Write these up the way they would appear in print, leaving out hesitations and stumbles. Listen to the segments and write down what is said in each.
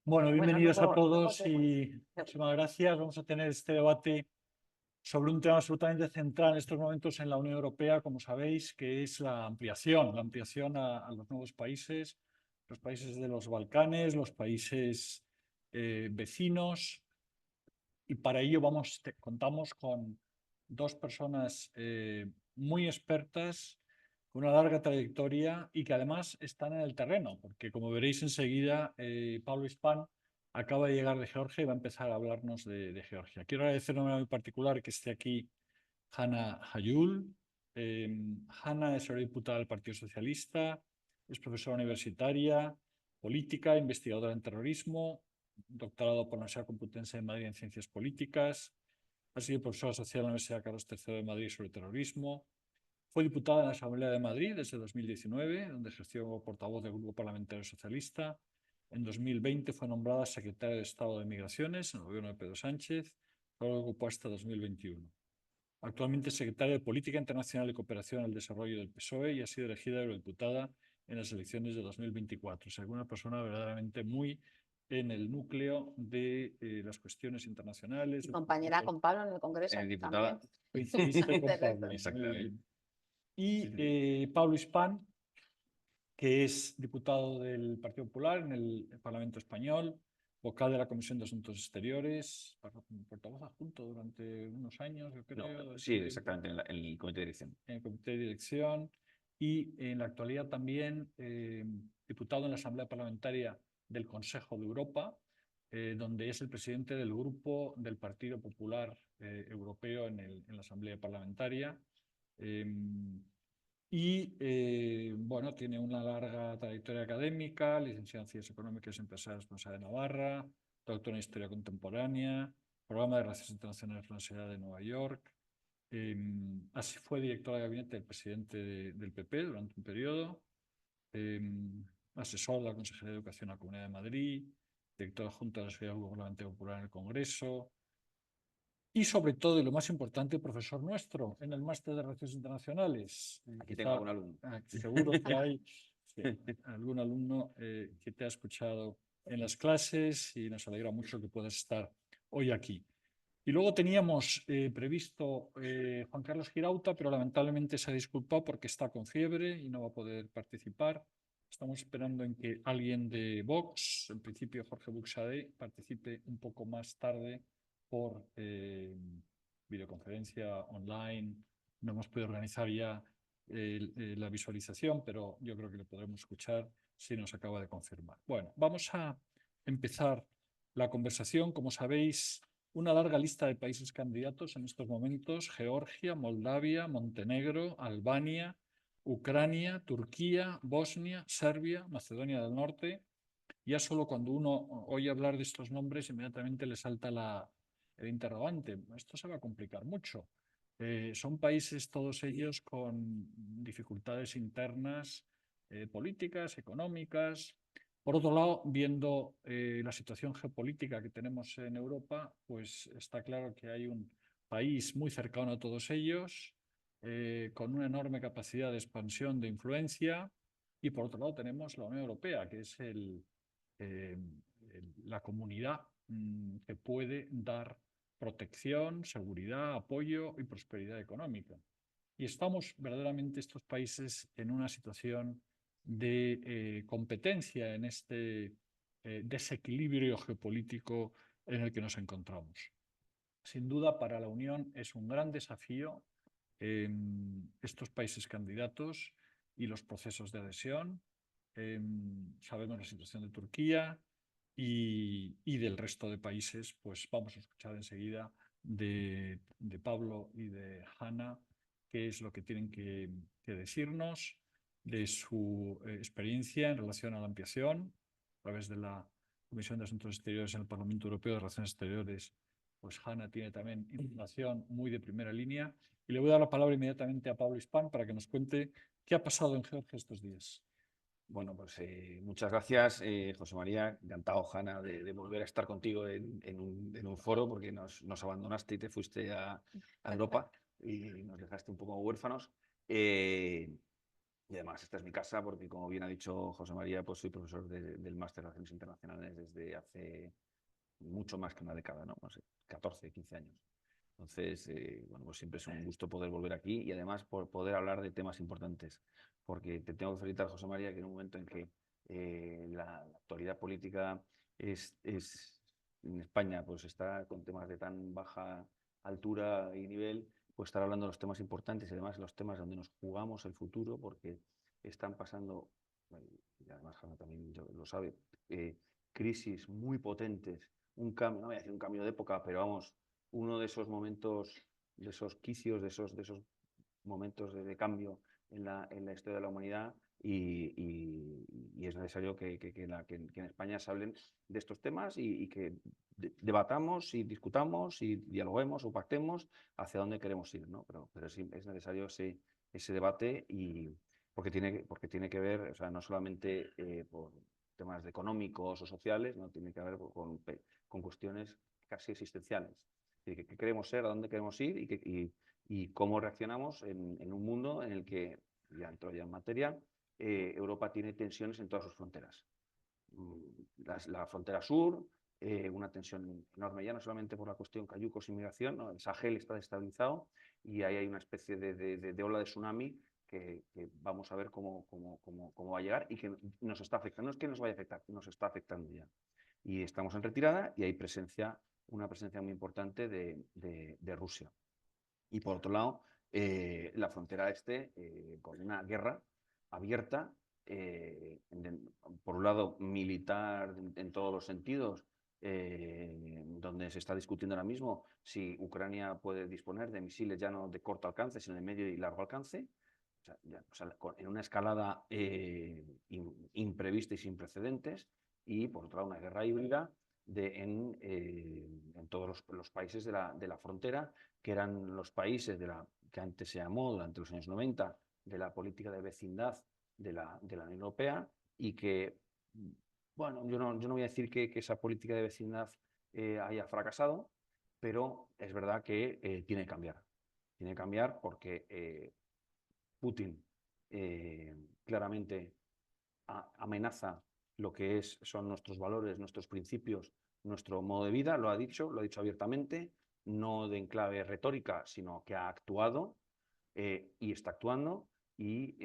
Bueno, bienvenidos a todos Bueno, y muchísimas gracias. Vamos a tener este debate sobre un tema absolutamente central en estos momentos en la Unión Europea, como sabéis, que es la ampliación a los nuevos países, los países de los Balcanes, los países vecinos. Y para ello contamos con dos personas muy expertas, con una larga trayectoria y que además están en el terreno, porque como veréis enseguida, Pablo Hispán acaba de llegar de Georgia y va a empezar a hablarnos de Georgia. Quiero agradecer de manera muy particular que esté aquí Hanna Hayul. Hanna es eurodiputada del Partido Socialista, es profesora universitaria, política, investigadora en terrorismo, doctorado por la Universidad Complutense de Madrid en Ciencias Políticas, ha sido profesora asociada a la Universidad Carlos III de Madrid sobre terrorismo, fue diputada en la Asamblea de Madrid desde 2019, donde ejerció como portavoz del Grupo Parlamentario Socialista. En 2020 fue nombrada secretaria de Estado de Migraciones en el gobierno de Pedro Sánchez, luego ocupó hasta 2021. Actualmente es secretaria de Política Internacional y Cooperación al Desarrollo del PSOE y ha sido elegida eurodiputada en las elecciones de 2024. Es alguna persona verdaderamente muy en el núcleo de las cuestiones internacionales. compañera con Pablo en el Congreso diputada. también. Coincidiste con Pablo. Exactamente. Y Pablo Hispán, que es diputado del Partido Popular en el Parlamento Español, vocal de la Comisión de Asuntos Exteriores, portavoz adjunto durante unos años, yo creo. No, sí, exactamente, en el comité de dirección. En el comité de dirección y en la actualidad también diputado en la Asamblea Parlamentaria del Consejo de Europa, donde es el presidente del grupo del Partido Popular Europeo en la Asamblea Parlamentaria. Bueno, tiene una larga trayectoria académica, licenciado en Ciencias Económicas y Empresariales por la Universidad de Navarra, doctor en Historia Contemporánea, programa de Relaciones Internacionales por la Universidad de Nueva York. Así fue directora de gabinete del presidente del PP durante un periodo, asesor de la Consejería de Educación a la Comunidad de Madrid, directora junta de la Sociedad Parlamentaria Popular en el Congreso, y sobre todo, y lo más importante, profesor nuestro en el Máster de Relaciones Internacionales. Aquí tengo algún alumno. Seguro que hay algún alumno que te ha escuchado en las clases y nos alegra mucho que puedas estar hoy aquí. Y luego teníamos previsto Juan Carlos Girauta, pero lamentablemente se ha disculpado porque está con fiebre y no va a poder participar. Estamos esperando en que alguien de Vox, en principio Jorge Buxadé, participe un poco más tarde por videoconferencia online. No hemos podido organizar ya la visualización, pero yo creo que lo podremos escuchar si nos acaba de confirmar. Bueno, vamos a empezar la conversación. Como sabéis, una larga lista de países candidatos en estos momentos: Georgia, Moldavia, Montenegro, Albania, Ucrania, Turquía, Bosnia, Serbia, Macedonia del Norte. Ya solo cuando uno oye hablar de estos nombres, inmediatamente le salta el interrogante. Esto se va a complicar mucho. Son países todos ellos con dificultades internas, políticas, económicas. Por otro lado, viendo la situación geopolítica que tenemos en Europa, pues está claro que hay un país muy cercano a todos ellos, con una enorme capacidad de expansión, de influencia, y por otro lado tenemos la Unión Europea, que es la comunidad que puede dar protección, seguridad, apoyo y prosperidad económica. Y estamos verdaderamente estos países en una situación de competencia en este desequilibrio geopolítico en el que nos encontramos. Sin duda, para la Unión es un gran desafío estos países candidatos y los procesos de adhesión. Sabemos la situación de Turquía y del resto de países, pues vamos a escuchar enseguida de Pablo y de Hanna qué es lo que tienen que decirnos de su experiencia en relación a la ampliación a través de la Comisión de Asuntos Exteriores en el Parlamento Europeo de Relaciones Exteriores. Pues Hanna tiene también información muy de primera línea. Y le voy a dar la palabra inmediatamente a Pablo Hispán para que nos cuente qué ha pasado en Georgia estos días. Bueno, pues muchas gracias, José María. Encantado, Hanna, de volver a estar contigo en un foro, porque nos abandonaste y te fuiste a Europa y nos dejaste un poco huérfanos. Y además, esta es mi casa porque, como bien ha dicho José María, pues soy profesor del Máster de Relaciones Internacionales desde hace mucho más que una década, ¿no? No sé, 14, 15 años. Entonces, bueno, pues siempre es un gusto poder volver aquí y además por poder hablar de temas importantes. Porque te tengo que felicitar, José María, que en un momento en que la actualidad política en España pues está con temas de tan baja altura y nivel, pues estar hablando de los temas importantes y además los temas donde nos jugamos el futuro, porque están pasando, y además Hanna también lo sabe, crisis muy potentes, un cambio, no voy a decir un cambio de época, pero vamos, uno de esos momentos, de esos quicios, de esos momentos de cambio en la historia de la humanidad y es necesario que en España se hablen de estos temas y que debatamos y discutamos y dialoguemos o pactemos hacia dónde queremos ir, ¿no? Pero sí es necesario ese debate porque tiene que ver, o sea, no solamente por temas económicos o sociales, no tiene que ver con cuestiones casi existenciales. ¿Qué queremos ser, a dónde queremos ir y cómo reaccionamos en un mundo en el que, ya entro ya en materia, Europa tiene tensiones en todas sus fronteras. La frontera sur, una tensión enorme ya, no solamente por la cuestión cayucos y migración, ¿no? El Sahel está destabilizado y ahí hay una especie de ola de tsunami que vamos a ver cómo va a llegar y que nos está afectando. No es que nos vaya a afectar, nos está afectando ya. Y estamos en retirada y hay una presencia muy importante de Rusia. Y por otro lado, la frontera este, con una guerra abierta, por un lado militar en todos los sentidos, donde se está discutiendo ahora mismo si Ucrania puede disponer de misiles ya no de corto alcance, sino de medio y largo alcance, en una escalada imprevista y sin precedentes, y por otro lado una guerra híbrida en todos los países de la frontera, que eran los países que antes se llamó, durante los años 90, de la política de vecindad de la Unión Europea y que, bueno, yo no voy a decir que esa política de vecindad haya fracasado, pero es verdad que tiene que cambiar. Tiene que cambiar porque Putin claramente amenaza lo que son nuestros valores, nuestros principios, nuestro modo de vida, lo ha dicho abiertamente, no de enclave retórica, sino que ha actuado y está actuando y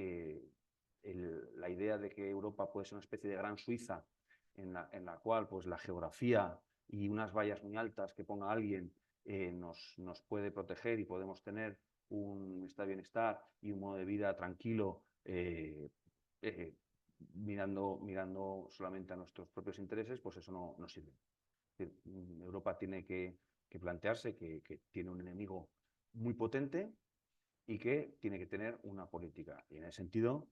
la idea de que Europa puede ser una especie de gran Suiza en la cual pues, la geografía y unas vallas muy altas que ponga alguien nos puede proteger y podemos tener un estado de bienestar y un modo de vida tranquilo mirando solamente a nuestros propios intereses, pues eso no sirve. Es decir, Europa tiene que plantearse que tiene un enemigo muy potente y que tiene que tener una política. Y en ese sentido,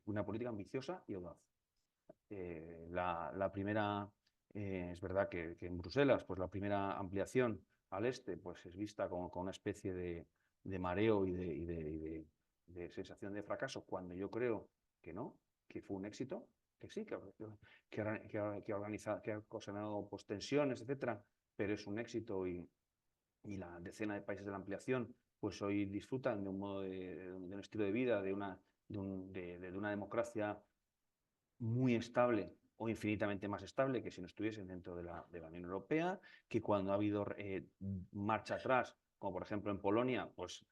una política ambiciosa y audaz. La primera, es verdad que en Bruselas, pues la primera ampliación al este pues es vista con una especie de mareo y de sensación de fracaso, cuando yo creo que no, que fue un éxito, que sí, que ha ocasionado pues, tensiones, etcétera, pero es un éxito y la decena de países de la ampliación pues hoy disfrutan de un modo de un estilo de vida, de una democracia muy estable o infinitamente más estable que si no estuviesen dentro de la Unión Europea, que cuando ha habido marcha atrás, como por ejemplo en Polonia, pues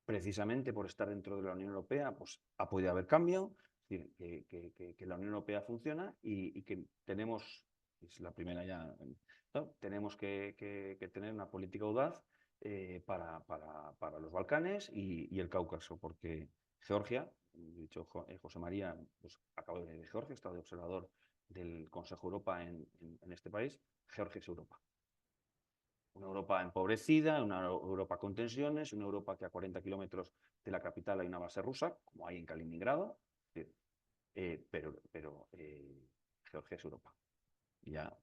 precisamente por estar dentro de la Unión Europea, pues ha podido haber cambio, es decir, que la Unión Europea funciona y que tenemos, es la primera ya, ¿no? Tenemos que tener una política audaz para los Balcanes y el Cáucaso, porque Georgia, dicho José María, pues acabo de venir de Georgia, he estado de observador del Consejo de Europa en este país. Georgia es Europa. Una Europa empobrecida, una Europa con tensiones, una Europa que a 40 kilómetros de la capital hay una base rusa, como hay en Kaliningrado, pero Georgia es Europa. Y ya.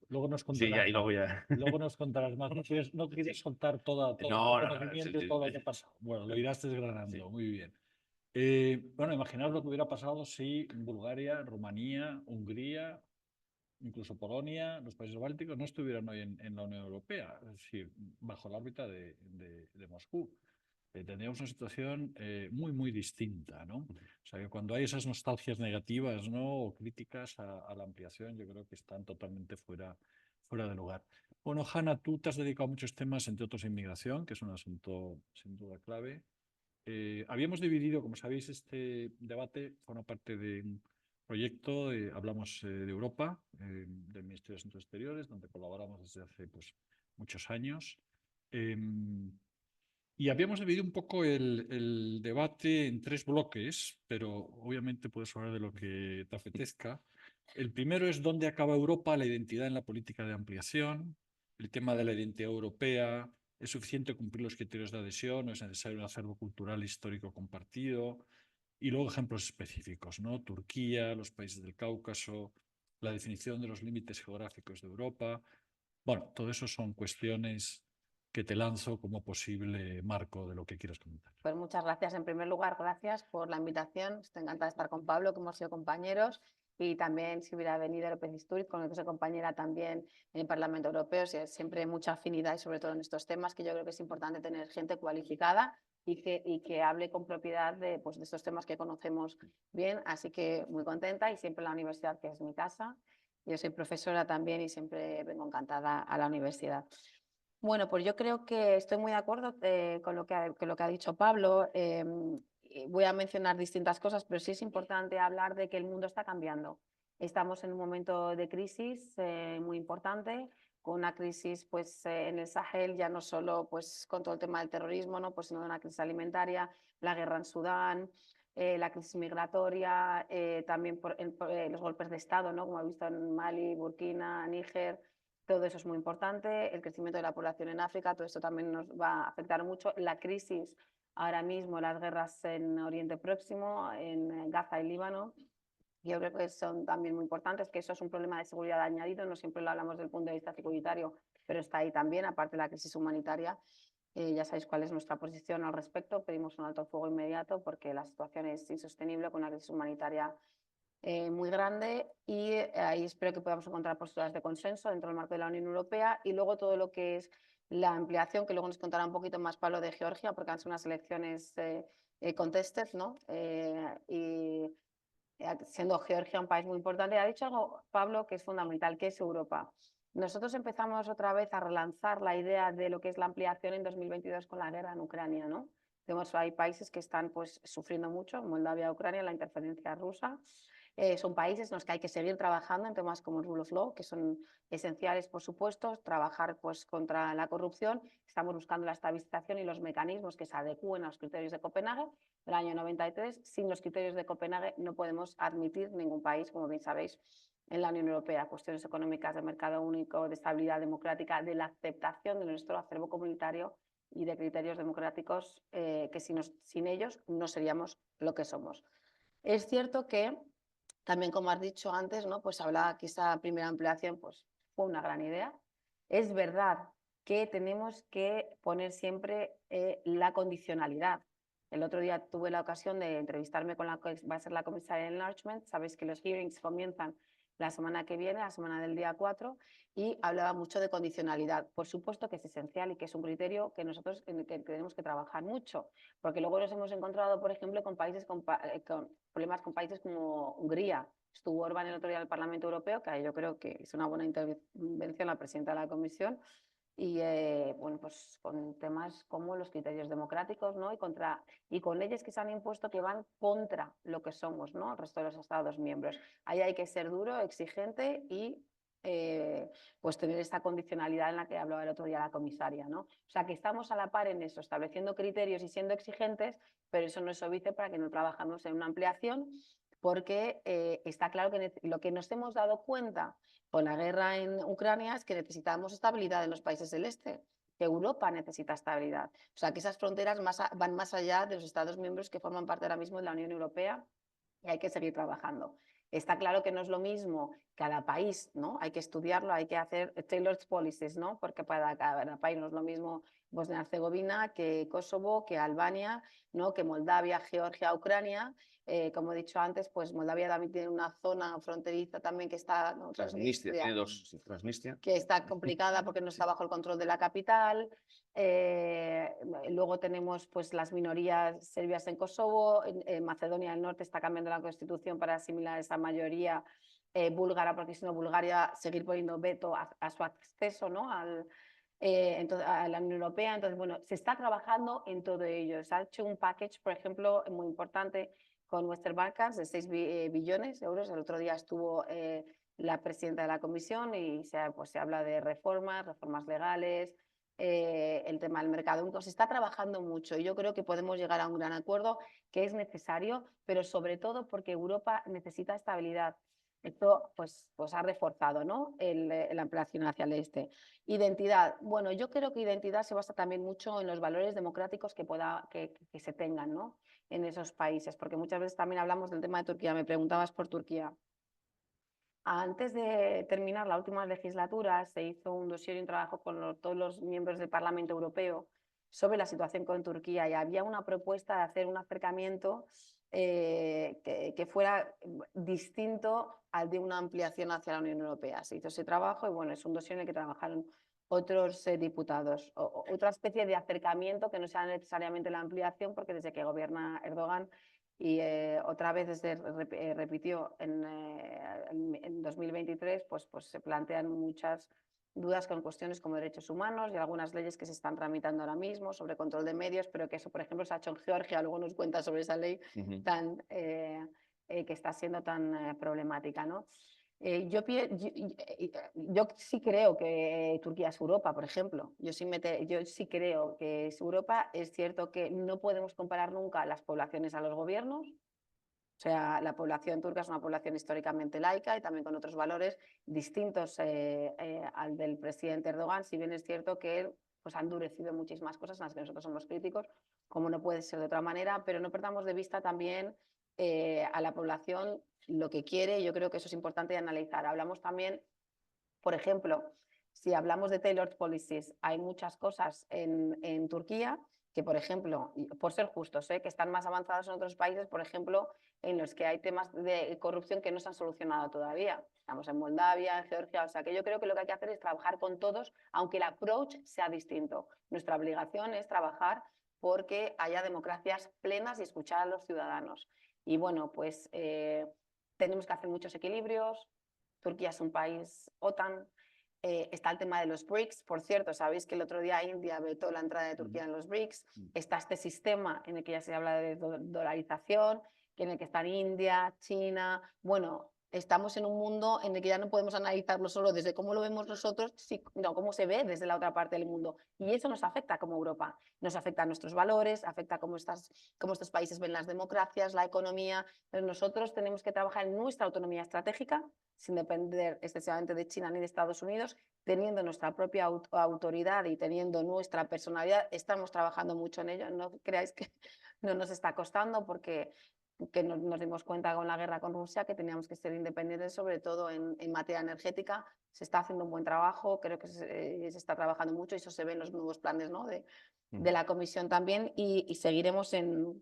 Luego nos Sí, contarás ya, y luego ya. Luego nos contarás más. No quieres contar todo el conocimiento y todo lo que ha pasado. Bueno, lo irás desgranando. Sí. Muy bien. Bueno, imaginaos lo que hubiera pasado si Bulgaria, Rumanía, Hungría, incluso Polonia, los países bálticos no estuvieran hoy en la Unión Europea, es decir, bajo la órbita de Moscú. tendríamos una situación muy, muy distinta, ¿no? O sea, que cuando hay esas nostalgias negativas, ¿no? O críticas a la ampliación, yo creo que están totalmente fuera de lugar. Bueno, Hanna, tú te has dedicado a muchos temas, entre otros a inmigración, que es un asunto sin duda clave. Habíamos dividido, como sabéis, este debate forma parte de un proyecto, hablamos de Europa, del Ministerio de Asuntos Exteriores, donde colaboramos desde hace pues, muchos años. Y habíamos dividido un poco el debate en tres bloques, pero obviamente puedes hablar de lo que te apetezca. El primero es dónde acaba Europa, la identidad en la política de ampliación, el tema de la identidad europea, ¿es suficiente cumplir los criterios de adhesión o es necesario un acervo cultural histórico compartido? Y luego ejemplos específicos, ¿no? Turquía, los países del Cáucaso, la definición de los límites geográficos de Europa. Bueno, todo eso son cuestiones que te lanzo como posible marco de lo que quieras comentar. Pues muchas gracias. En primer lugar, gracias por la invitación. Estoy encantada de estar con Pablo, que hemos sido compañeros. Y también si hubiera venido López Istúriz, con el que soy compañera también en el Parlamento Europeo, siempre mucha afinidad y sobre todo en estos temas, que yo creo que es importante tener gente cualificada y que hable con propiedad de, pues, de estos temas que conocemos bien. Así que muy contenta y siempre la universidad, que es mi casa. Yo soy profesora también y siempre vengo encantada a la universidad. Bueno, pues yo creo que estoy muy de acuerdo con lo que ha dicho Pablo. Voy a mencionar distintas cosas, pero sí es importante hablar de que el mundo está cambiando. Estamos en un momento de crisis muy importante, con una crisis pues, en el Sahel, ya no solo pues, con todo el tema del terrorismo, ¿no? Pues, sino una crisis alimentaria, la guerra en Sudán, la crisis migratoria, también por los golpes de Estado, ¿no? Como he visto en Mali, Burkina, Níger. Todo eso es muy importante, el crecimiento de la población en África, todo esto también nos va a afectar mucho. La crisis ahora mismo, las guerras en Oriente Próximo, en Gaza y Líbano, yo creo que son también muy importantes, que eso es un problema de seguridad añadido, no siempre lo hablamos desde el punto de vista securitario, pero está ahí también, aparte de la crisis humanitaria. Ya sabéis cuál es nuestra posición al respecto, pedimos un alto el fuego inmediato porque la situación es insostenible con una crisis humanitaria muy grande y ahí espero que podamos encontrar posturas de consenso dentro del marco de la Unión Europea y luego todo lo que es la ampliación, que luego nos contará un poquito más Pablo de Georgia, porque han sido unas elecciones contested, ¿no? Y siendo Georgia un país muy importante, ha dicho algo Pablo que es fundamental, que es Europa. Nosotros empezamos otra vez a relanzar la idea de lo que es la ampliación en 2022 con la guerra en Ucrania, ¿no? Hay países que están pues, sufriendo mucho, Moldavia, Ucrania, la interferencia rusa. Son países en los que hay que seguir trabajando en temas como el rule of law, que son esenciales, por supuesto, trabajar pues, contra la corrupción. Estamos buscando la estabilización y los mecanismos que se adecúen a los criterios de Copenhague del año 93. Sin los criterios de Copenhague no podemos admitir ningún país, como bien sabéis, en la Unión Europea. Cuestiones económicas, de mercado único, de estabilidad democrática, de la aceptación de nuestro acervo comunitario y de criterios democráticos que sin ellos no seríamos lo que somos. Es cierto que también, como has dicho antes, ¿no? Pues hablaba que esa primera ampliación pues, fue una gran idea. Es verdad que tenemos que poner siempre la condicionalidad. El otro día tuve la ocasión de entrevistarme con la que va a ser la comisaria de Enlargement. Sabéis que los hearings comienzan la semana que viene, la semana del día 4, y hablaba mucho de condicionalidad. Por supuesto que es esencial y que es un criterio que nosotros en el que tenemos que trabajar mucho, porque luego nos hemos encontrado, por ejemplo, con países con problemas con países como Hungría. Estuvo Orbán el otro día en el Parlamento Europeo, que yo creo que es una buena intervención la presidenta de la Comisión, y bueno, pues con temas como los criterios democráticos, ¿no? y con leyes que se han impuesto que van contra lo que somos, ¿no? El resto de los Estados miembros. Ahí hay que ser duro, exigente y pues tener esta condicionalidad en la que hablaba el otro día la comisaria, ¿no? O sea, que estamos a la par en eso, estableciendo criterios y siendo exigentes, pero eso no es obvio para que no trabajamos en una ampliación, porque está claro que lo que nos hemos dado cuenta con la guerra en Ucrania es que necesitamos estabilidad en los países del este, que Europa necesita estabilidad. O sea, que esas fronteras van más allá de los Estados miembros que forman parte ahora mismo de la Unión Europea y hay que seguir trabajando. Está claro que no es lo mismo cada país, ¿no? Hay que estudiarlo, hay que hacer tailored policies, ¿no? Porque para cada país no es lo mismo Bosnia y Herzegovina que Kosovo, que Albania, ¿no? Que Moldavia, Georgia, Ucrania. como he dicho antes, pues Moldavia también tiene una zona fronteriza también que está, ¿no? Transnistria, tiene dos, sí, Transnistria. Que está complicada porque no está bajo el control de la capital. Luego tenemos pues las minorías serbias en Kosovo. En Macedonia del Norte está cambiando la constitución para asimilar esa mayoría búlgara, porque si no Bulgaria seguir poniendo veto a su acceso, ¿no? Entonces, a la Unión Europea. Entonces, bueno, se está trabajando en todo ello. Se ha hecho un package, por ejemplo, muy importante con Western Balkans de 6 billones de euros. El otro día estuvo la presidenta de la comisión y pues, se habla de reformas legales, el tema del mercado único. Se está trabajando mucho y yo creo que podemos llegar a un gran acuerdo que es necesario, pero sobre todo porque Europa necesita estabilidad. Esto pues ha reforzado, ¿no? la ampliación hacia el este. Identidad. Bueno, yo creo que identidad se basa también mucho en los valores democráticos que se tengan, ¿no? En esos países, porque muchas veces también hablamos del tema de Turquía. Me preguntabas por Turquía. Antes de terminar la última legislatura se hizo un dossier y un trabajo con todos los miembros del Parlamento Europeo sobre la situación con Turquía y había una propuesta de hacer un acercamiento que fuera distinto al de una ampliación hacia la Unión Europea. Se hizo ese trabajo y bueno, es un dossier en el que trabajaron otros diputados. Otra especie de acercamiento que no sea necesariamente la ampliación, porque desde que gobierna Erdogan y otra vez repitió en 2023, pues se plantean muchas dudas con cuestiones como derechos humanos y algunas leyes que se están tramitando ahora mismo sobre control de medios, pero que eso, por ejemplo, se ha hecho en Georgia. Luego nos cuenta sobre esa ley que está siendo tan problemática, ¿no? Yo sí creo que Turquía es Europa, por ejemplo. Yo sí creo que es Europa. Es cierto que no podemos comparar nunca las poblaciones a los gobiernos. O sea, la población turca es una población históricamente laica y también con otros valores distintos al del presidente Erdogan, si bien es cierto que él pues, ha endurecido muchísimas cosas en las que nosotros somos críticos, como no puede ser de otra manera, pero no perdamos de vista también a la población lo que quiere. Yo creo que eso es importante de analizar. Hablamos también, por ejemplo, si hablamos de tailored policies, hay muchas cosas en Turquía que, por ejemplo, por ser justos, que están más avanzados en otros países, por ejemplo, en los que hay temas de corrupción que no se han solucionado todavía. Estamos en Moldavia, en Georgia, o sea que yo creo que lo que hay que hacer es trabajar con todos, aunque el approach sea distinto. Nuestra obligación es trabajar porque haya democracias plenas y escuchar a los ciudadanos. Y bueno, pues tenemos que hacer muchos equilibrios. Turquía es un país OTAN. Está el tema de los BRICS. Por cierto, sabéis que el otro día India vetó la entrada de Turquía en los BRICS. Está este sistema en el que ya se habla de dolarización, en el que están India, China. Bueno, estamos en un mundo en el que ya no podemos analizarlo solo desde cómo lo vemos nosotros, sino cómo se ve desde la otra parte del mundo. Y eso nos afecta como Europa. Nos afecta a nuestros valores, afecta cómo estos países ven las democracias, la economía. Pero nosotros tenemos que trabajar en nuestra autonomía estratégica, sin depender excesivamente de China ni de Estados Unidos, teniendo nuestra propia autoridad y teniendo nuestra personalidad. Estamos trabajando mucho en ello. No creáis que no nos está costando, porque nos dimos cuenta con la guerra con Rusia que teníamos que ser independientes, sobre todo en materia energética. Se está haciendo un buen trabajo, creo que se está trabajando mucho y eso se ve en los nuevos planes, ¿no? de la Comisión también, y seguiremos en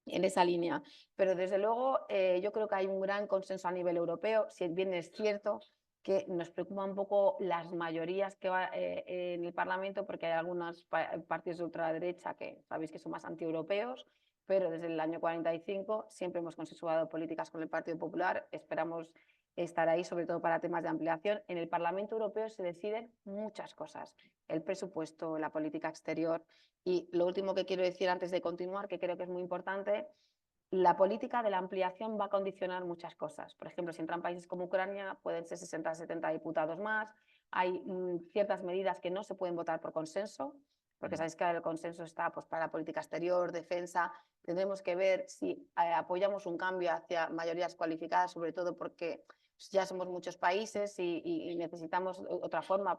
esa línea. Pero desde luego yo creo que hay un gran consenso a nivel europeo. Si bien es cierto que nos preocupa un poco las mayorías que va en el Parlamento, porque hay algunos partidos de ultraderecha que sabéis que son más antieuropeos, pero desde el año 45 siempre hemos consensuado políticas con el Partido Popular. Esperamos estar ahí, sobre todo para temas de ampliación. En el Parlamento Europeo se deciden muchas cosas: el presupuesto, la política exterior. Y lo último que quiero decir antes de continuar, que creo que es muy importante, la política de la ampliación va a condicionar muchas cosas. Por ejemplo, si entran países como Ucrania, pueden ser 60 o 70 diputados más. Hay ciertas medidas que no se pueden votar por consenso, porque sabéis que el consenso está pues, para la política exterior, defensa. Tendremos que ver si apoyamos un cambio hacia mayorías cualificadas, sobre todo porque ya somos muchos países y necesitamos otra forma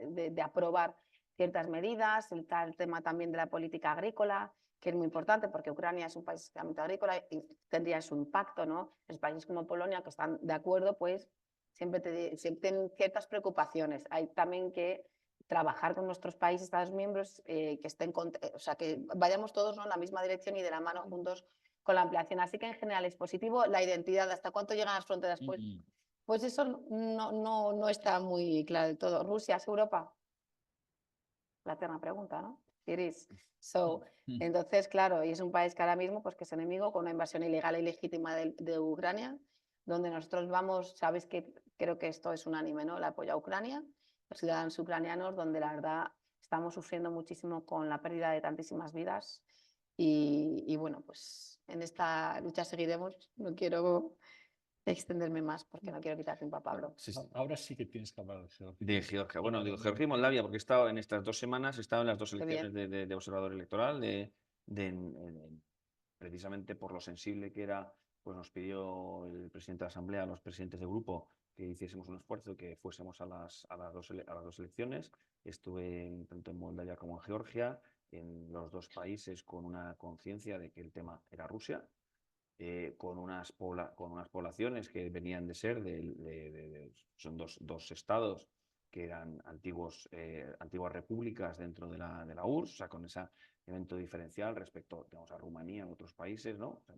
de aprobar ciertas medidas. Está el tema también de la política agrícola, que es muy importante porque Ucrania es un país extremadamente agrícola y tendría su impacto, ¿no? Los países como Polonia, que están de acuerdo, pues siempre tienen ciertas preocupaciones. Hay también que trabajar con nuestros países, Estados miembros, que estén, o sea, que vayamos todos, ¿no?, en la misma dirección y de la mano juntos con la ampliación. Así que en general es positivo. La identidad, ¿hasta cuánto llegan las fronteras? Pues eso no está muy claro del todo. ¿Rusia es Europa? La eterna pregunta, ¿no? It is. So, entonces, claro, y es un país que ahora mismo pues, que es enemigo con una invasión ilegal e ilegítima de Ucrania, donde nosotros vamos, sabéis que creo que esto es unánime, ¿no? El apoyo a Ucrania, los ciudadanos ucranianos, donde la verdad estamos sufriendo muchísimo con la pérdida de tantísimas vidas. Y bueno, pues en esta lucha seguiremos. No quiero extenderme más porque no quiero quitar tiempo a Pablo. Ahora sí que tienes que hablar de Georgia. De Georgia. Bueno, digo Georgia y Moldavia, porque he estado en estas 2 semanas, he estado en las 2 elecciones de observador electoral, precisamente por lo sensible que era, pues nos pidió el presidente de la Asamblea, a los presidentes de grupo, que hiciésemos un esfuerzo, que fuésemos a las dos elecciones. Estuve tanto en Moldavia como en Georgia, en los 2 países con una conciencia de que el tema era Rusia. Con unas poblaciones que venían de ser, son dos estados que eran antiguas repúblicas dentro de la URSS, o sea, con ese elemento diferencial respecto, digamos, a Rumanía u otros países, ¿no? O sea,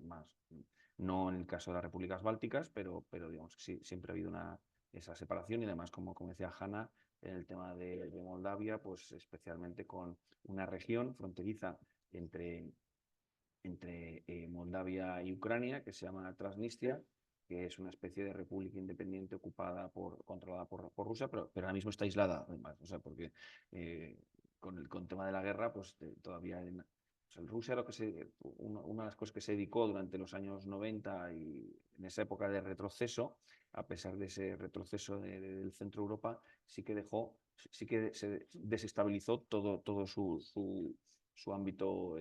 no en el caso de las repúblicas bálticas, pero digamos que sí, siempre ha habido esa separación y además, como decía Hanna, en el tema de Moldavia, pues especialmente con una región fronteriza entre Moldavia y Ucrania, que se llama Transnistria, que es una especie de república independiente controlada por Rusia, pero ahora mismo está aislada, además, o sea, porque con el tema de la guerra, pues todavía o sea, Rusia, una de las cosas que se dedicó durante los años 90 y en esa época de retroceso, a pesar de ese retroceso del centro de Europa, sí que se desestabilizó todo su ámbito,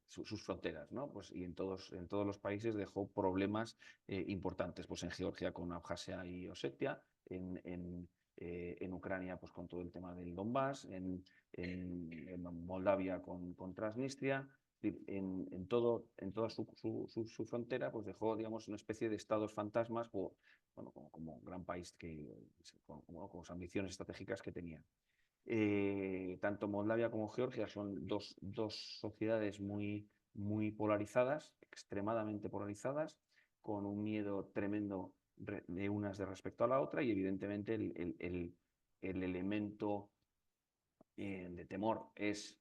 sus fronteras, ¿no? Pues, y en todos los países dejó problemas importantes, pues en Georgia con Abjasia y Osetia, en Ucrania pues con todo el tema del Donbass, en Moldavia con Transnistria, en toda su frontera, pues dejó, digamos, una especie de estados fantasmas, bueno, como gran país con las ambiciones estratégicas que tenía. Tanto Moldavia como Georgia son dos sociedades muy polarizadas, extremadamente polarizadas, con un miedo tremendo de unas de respecto a la otra y evidentemente el elemento de temor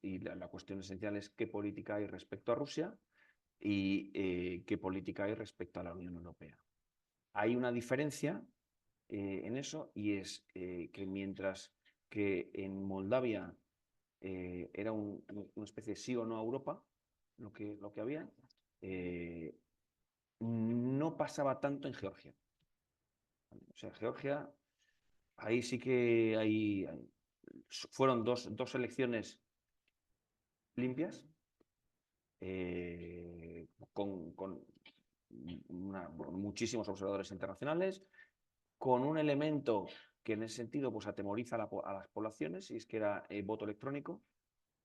y la cuestión esencial es qué política hay respecto a Rusia y qué política hay respecto a la Unión Europea. Hay una diferencia en eso y es que mientras que en Moldavia era una especie de sí o no a Europa, lo que había, no pasaba tanto en Georgia. O sea, Georgia, ahí sí que fueron dos elecciones limpias, con muchísimos observadores internacionales, con un elemento que en ese sentido pues atemoriza a las poblaciones, y es que era voto electrónico.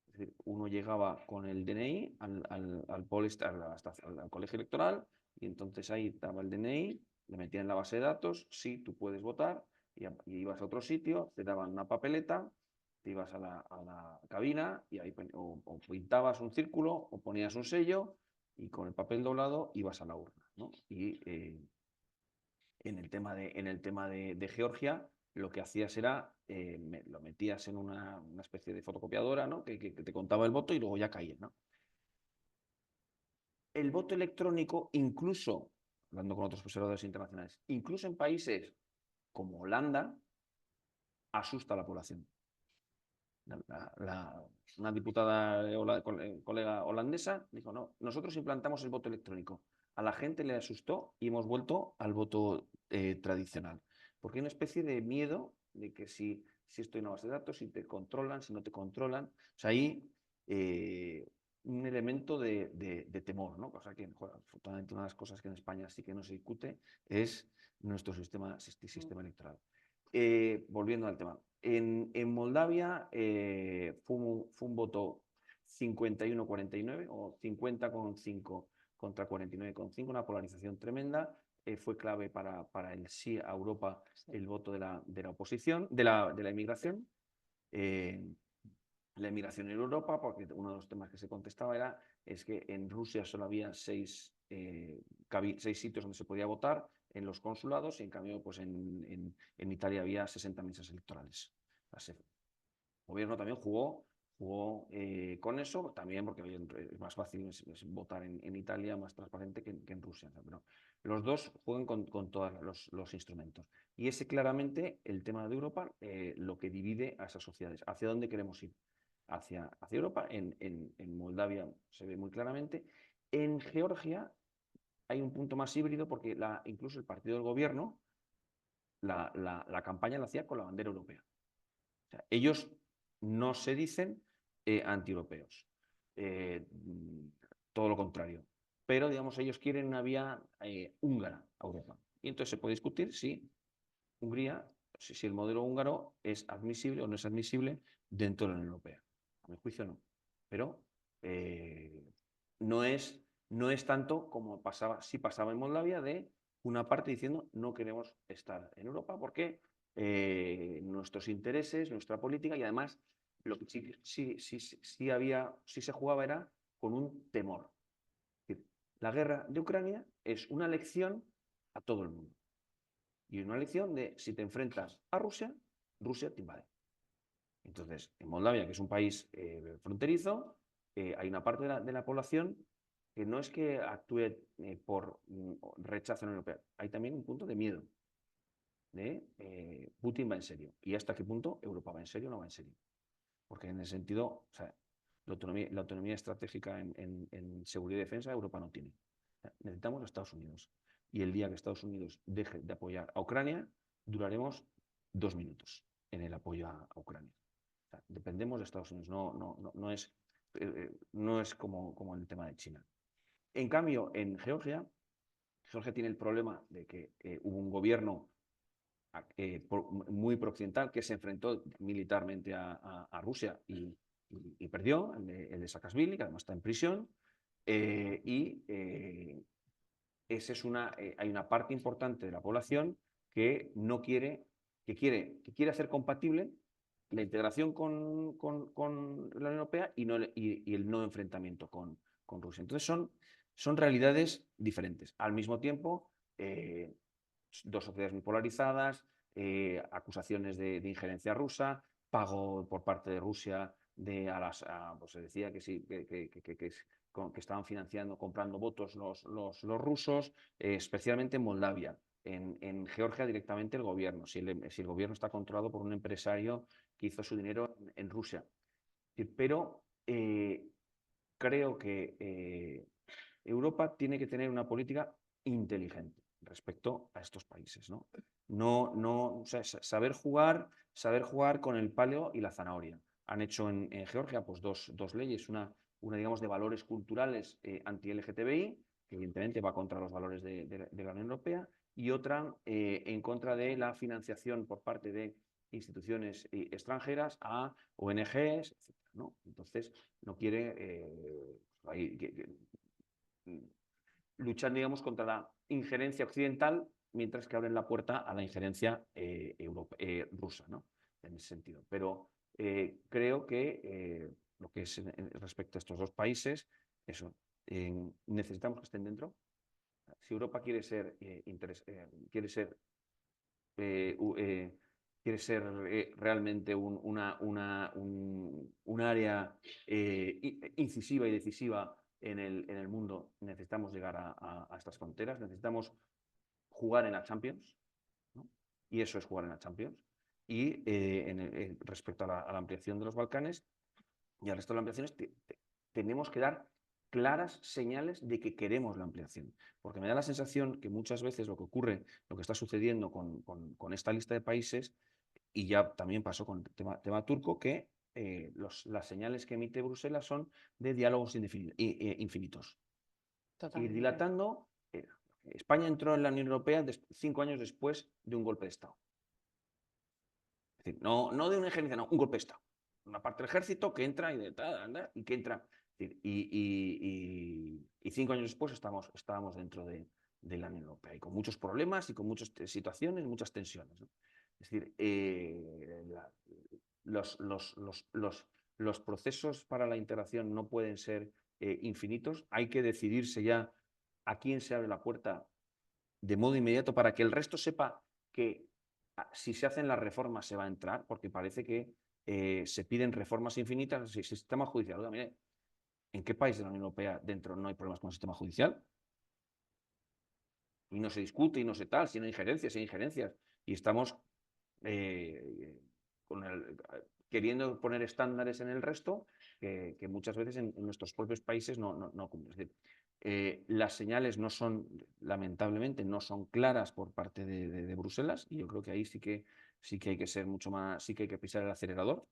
Es decir, uno llegaba con el DNI al colegio electoral y entonces ahí daba el DNI, le metían en la base de datos, sí, tú puedes votar, y ibas a otro sitio, te daban una papeleta, te ibas a la cabina y ahí o pintabas un círculo o ponías un sello y con el papel doblado ibas a la urna, ¿no? Y en el tema de Georgia, lo que hacías era, lo metías en una especie de fotocopiadora, ¿no? que te contaba el voto y luego ya caía, ¿no? El voto electrónico, incluso, hablando con otros observadores internacionales, incluso en países como Holanda, asusta a la población. Una diputada colega holandesa dijo, no, nosotros implantamos el voto electrónico. A la gente le asustó y hemos vuelto al voto tradicional. Porque hay una especie de miedo de que si estoy en una base de datos, si te controlan, si no te controlan. O sea, hay un elemento de temor, ¿no? O sea, que, afortunadamente, una de las cosas que en España sí que no se discute es nuestro sistema electoral. Volviendo al tema. En Moldavia fue un voto 51-49 o 50,5 contra 49,5, una polarización tremenda. Fue clave para el sí a Europa el voto de la oposición, de la inmigración. La inmigración en Europa, porque uno de los temas que se contestaba es que en Rusia solo había 6 6 sitios donde se podía votar en los consulados y en cambio pues en Italia había 60 mesas electorales. El gobierno también jugó con eso, también porque es más fácil es votar en Italia, más transparente que en Rusia. Pero los dos juegan con todos los instrumentos. Y ese claramente el tema de Europa, lo que divide a esas sociedades. ¿Hacia dónde queremos ir? Hacia Europa. En Moldavia se ve muy claramente. En Georgia hay un punto más híbrido porque incluso el partido del gobierno, la campaña la hacía con la bandera europea. O sea, ellos no se dicen antieuropeos, todo lo contrario. Pero, digamos, ellos quieren una vía húngara a Europa. Y entonces se puede discutir si Hungría, si el modelo húngaro es admisible o no es admisible dentro de la Unión Europea. A mi juicio no. Pero no es tanto como sí pasaba en Moldavia, de una parte diciendo no queremos estar en Europa porque nuestros intereses, nuestra política, y además lo que sí se jugaba era con un temor. Es decir, la guerra de Ucrania es una lección a todo el mundo. Y una lección de si te enfrentas a Rusia, Rusia te invade. Entonces, en Moldavia, que es un país fronterizo, hay una parte de la población que no es que actúe por rechazo a la Unión Europea, hay también un punto de miedo. Putin va en serio. ¿Y hasta qué punto Europa va en serio o no va en serio? Porque en ese sentido, o sea, la autonomía estratégica en seguridad y defensa Europa no tiene. O sea, necesitamos a Estados Unidos. Y el día que Estados Unidos deje de apoyar a Ucrania, duraremos 2 minutos en el apoyo a Ucrania. O sea, dependemos de Estados Unidos, no es como el tema de China. En cambio, en Georgia tiene el problema de que hubo un gobierno muy prooccidental que se enfrentó militarmente a Rusia y perdió, el de Saakashvili, que además está en prisión, esa es hay una parte importante de la población que no quiere, que quiere hacer compatible la integración con la Unión Europea y el no enfrentamiento con Rusia. Entonces son realidades diferentes. Al mismo tiempo, dos sociedades muy polarizadas, acusaciones de injerencia rusa, pago por parte de Rusia pues se decía que sí, que estaban financiando, comprando votos los rusos, especialmente en Moldavia. En Georgia directamente el gobierno, si el gobierno está controlado por un empresario que hizo su dinero en Rusia. Pero creo que Europa tiene que tener una política inteligente respecto a estos países, ¿no? O sea, saber jugar con el palo y la zanahoria. Han hecho en Georgia pues dos leyes, una digamos de valores culturales anti-LGTBI, que evidentemente va contra los valores de la Unión Europea, y otra en contra de la financiación por parte de instituciones extranjeras a ONGs, etc., ¿no? Entonces, no quiere luchar, digamos, contra la injerencia occidental, mientras que abren la puerta a la injerencia rusa, ¿no? En ese sentido. Pero creo que lo que es respecto a estos dos países, eso, necesitamos que estén dentro. Si Europa quiere ser realmente un área incisiva y decisiva en el mundo, necesitamos llegar a estas fronteras, necesitamos jugar en la Champions, ¿no? Y eso es jugar en la Champions. Y respecto a la ampliación de los Balcanes y al resto de las ampliaciones, tenemos que dar claras señales de que queremos la ampliación. Porque me da la sensación que muchas veces lo que ocurre, lo que está sucediendo con esta lista de países, y ya también pasó con el tema turco, que las señales que emite Bruselas son de diálogos infinitos. Ir dilatando. España entró en la Unión Europea 5 años después de un golpe de Estado. Es decir, no de una injerencia, no, un golpe de Estado. Una parte del ejército que entra y que entra. Y 5 años después estábamos dentro de la Unión Europea, y con muchos problemas y con muchas situaciones, muchas tensiones, ¿no? Es decir, los procesos para la integración no pueden ser infinitos. Hay que decidirse ya a quién se abre la puerta de modo inmediato para que el resto sepa que si se hacen las reformas se va a entrar, porque parece que se piden reformas infinitas. Si el sistema judicial, oiga, mire, ¿en qué país de la Unión Europea dentro no hay problemas con el sistema judicial? Y no se discute y no se tal, si no hay injerencias, hay injerencias. Y estamos queriendo poner estándares en el resto que muchas veces en nuestros propios países no cumplen. Es decir, las señales no son, lamentablemente, no son claras por parte de Bruselas, y yo creo que ahí sí que hay que ser mucho más, sí que hay que pisar el acelerador,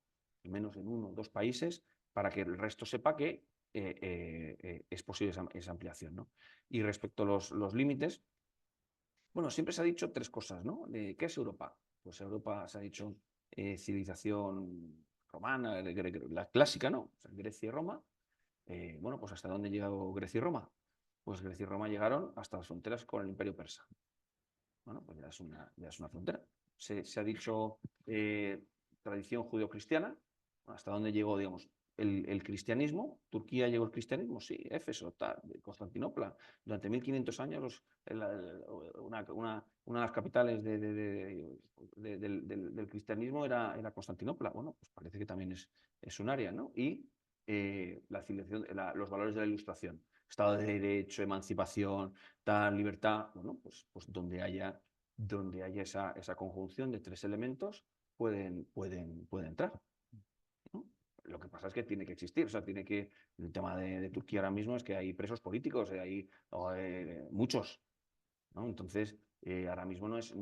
al menos en 1 o 2 países, para que el resto sepa que es posible esa ampliación, ¿no? Y respecto a los límites, bueno, siempre se ha dicho 3 cosas, ¿no? ¿Qué es Europa? Pues Europa se ha dicho civilización romana, la clásica, ¿no? O sea, Grecia y Roma. Bueno, pues ¿hasta dónde ha llegado Grecia y Roma? Pues Grecia y Roma llegaron hasta las fronteras con el Imperio Persa. Bueno, pues ya es una frontera. Se ha dicho tradición judeocristiana. ¿Hasta dónde llegó, digamos, el cristianismo? ¿Turquía llegó el cristianismo? Sí, Éfeso, Constantinopla. Durante 1500 años una de las capitales del cristianismo era Constantinopla. Bueno, pues parece que también es un área, ¿no? Y la civilización, los valores de la Ilustración, Estado de Derecho, emancipación, tal, libertad, bueno, pues donde haya esa conjunción de 3 elementos, pueden entrar, ¿no? Lo que pasa es que tiene que existir, o sea, el tema de Turquía ahora mismo es que hay presos políticos, hay muchos, ¿no? Entonces, ahora mismo no es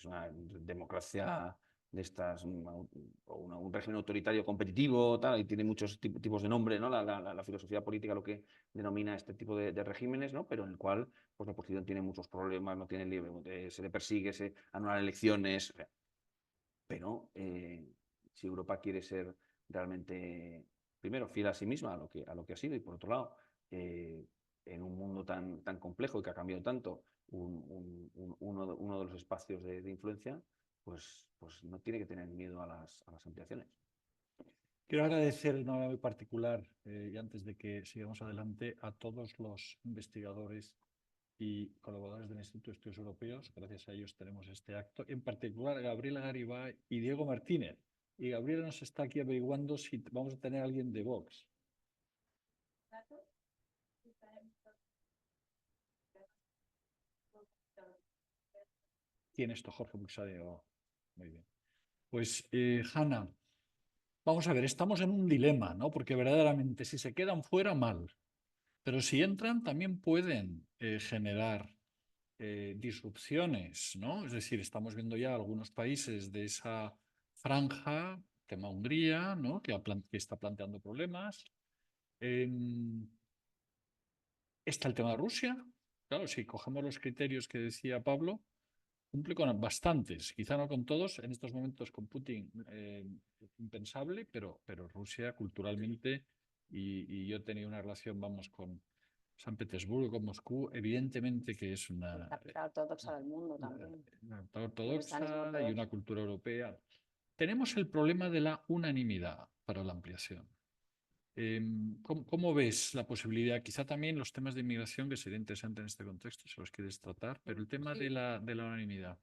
una democracia de estas, un régimen autoritario competitivo, tal, y tiene muchos tipos de nombre, ¿no? La filosofía política lo que denomina este tipo de regímenes, ¿no? Pero en el cual pues, la oposición tiene muchos problemas, no tiene se le persigue, se anulan elecciones. Pero si Europa quiere ser realmente, primero, fiel a sí misma, a lo que ha sido, y por otro lado, en un mundo tan complejo y que ha cambiado tanto, uno de los espacios de influencia, pues no tiene que tener miedo a las ampliaciones. Quiero agradecer de una manera muy particular, y antes de que sigamos adelante, a todos los investigadores y colaboradores del Instituto de Estudios Europeos. Gracias a ellos tenemos este acto. En particular, a Gabriela Garibay y Diego Martínez. Y Gabriela nos está aquí averiguando si vamos a tener a alguien de Vox. ¿Quién es esto? Jorge Buxadeo. Muy bien. Pues, Hanna, vamos a ver, estamos en un dilema, ¿no? Porque verdaderamente si se quedan fuera, mal. Pero si entran, también pueden generar disrupciones, ¿no? Es decir, estamos viendo ya algunos países de esa franja, tema Hungría, ¿no? Que está planteando problemas. Está el tema de Rusia. Claro, si cogemos los criterios que decía Pablo, cumple con bastantes, quizá no con todos, en estos momentos con Putin impensable, pero Rusia culturalmente, y yo he tenido una relación, vamos, con San Petersburgo, con Moscú, evidentemente que es La capital ortodoxa del mundo también. una ortodoxa y una cultura europea. Tenemos el problema de la unanimidad para la ampliación. ¿Cómo ves la posibilidad? Quizá también los temas de inmigración, que sería interesante en este contexto, si los quieres tratar, pero el tema de la unanimidad.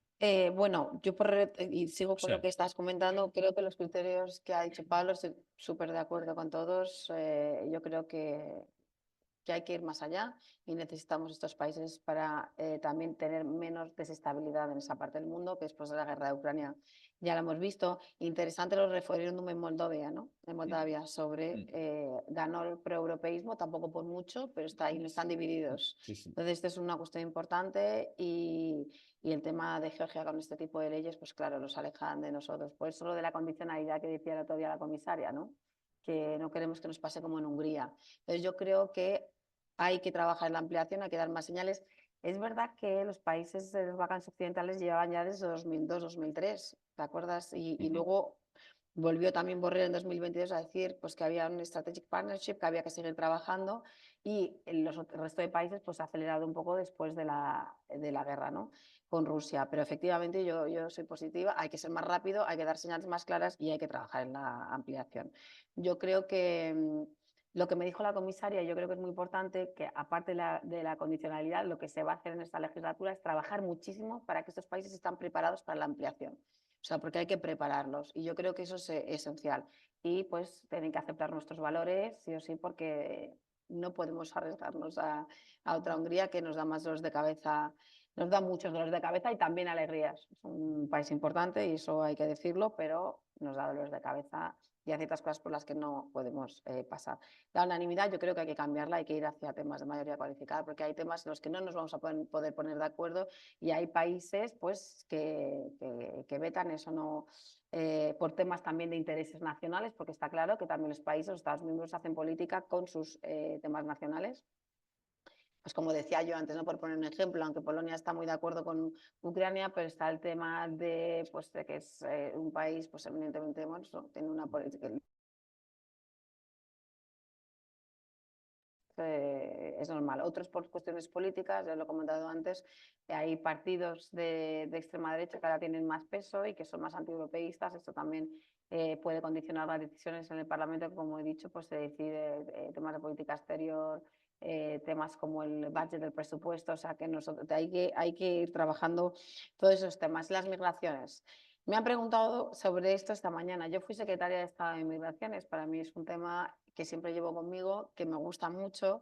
Bueno, yo y sigo con lo que estás comentando, creo que los criterios que ha dicho Pablo, estoy súper de acuerdo con todos. Yo creo que hay que ir más allá y necesitamos estos países para también tener menos desestabilidad en esa parte del mundo, que después de la guerra de Ucrania ya lo hemos visto. Interesante los referéndum en Moldavia, ¿no? En Moldavia ganó el proeuropeísmo, tampoco por mucho, pero está ahí, no están divididos. Sí. Entonces, esto es una cuestión importante y el tema de Georgia con este tipo de leyes, pues claro, los alejan de nosotros. Por eso lo de la condicionalidad que decía el otro día la comisaria, ¿no? Que no queremos que nos pase como en Hungría. Entonces, yo creo que hay que trabajar en la ampliación, hay que dar más señales. Es verdad que los países de los Balcanes occidentales llevaban ya desde 2002-2003, ¿te acuerdas? Y luego volvió también Borrell en 2022 a decir pues, que había un strategic partnership, que había que seguir trabajando, y el resto de países pues, ha acelerado un poco después de la guerra, ¿no? Con Rusia. Pero efectivamente yo soy positiva, hay que ser más rápido, hay que dar señales más claras y hay que trabajar en la ampliación. Yo creo que Lo que me dijo la comisaria, yo creo que es muy importante, que aparte de la condicionalidad, lo que se va a hacer en esta legislatura es trabajar muchísimo para que estos países estén preparados para la ampliación. O sea, porque hay que prepararlos y yo creo que eso es esencial. Y pues tienen que aceptar nuestros valores, sí o sí, porque no podemos arriesgarnos a otra Hungría que nos da más dolores de cabeza, nos da muchos dolores de cabeza y también alegrías. Es un país importante y eso hay que decirlo, pero nos da dolores de cabeza y hay ciertas cosas por las que no podemos pasar. La unanimidad yo creo que hay que cambiarla, hay que ir hacia temas de mayoría cualificada, porque hay temas en los que no nos vamos a poder poner de acuerdo y hay países pues, que vetan eso, no, por temas también de intereses nacionales, porque está claro que también los países, los Estados miembros hacen política con sus temas nacionales. Pues como decía yo antes, ¿no? Por poner un ejemplo, aunque Polonia está muy de acuerdo con Ucrania, pero está el tema de, pues, de que es un país pues, eminentemente, bueno, tiene una política. Es normal. Otros por cuestiones políticas, ya lo he comentado antes, hay partidos de extrema derecha que ahora tienen más peso y que son más antieuropeístas. Esto también puede condicionar las decisiones en el Parlamento, que, como he dicho, pues se decide temas de política exterior, temas como el budget del presupuesto, o sea que hay que ir trabajando todos esos temas. Las migraciones. Me han preguntado sobre esto esta mañana. Yo fui secretaria de Estado de Migraciones. Para mí es un tema que siempre llevo conmigo, que me gusta mucho.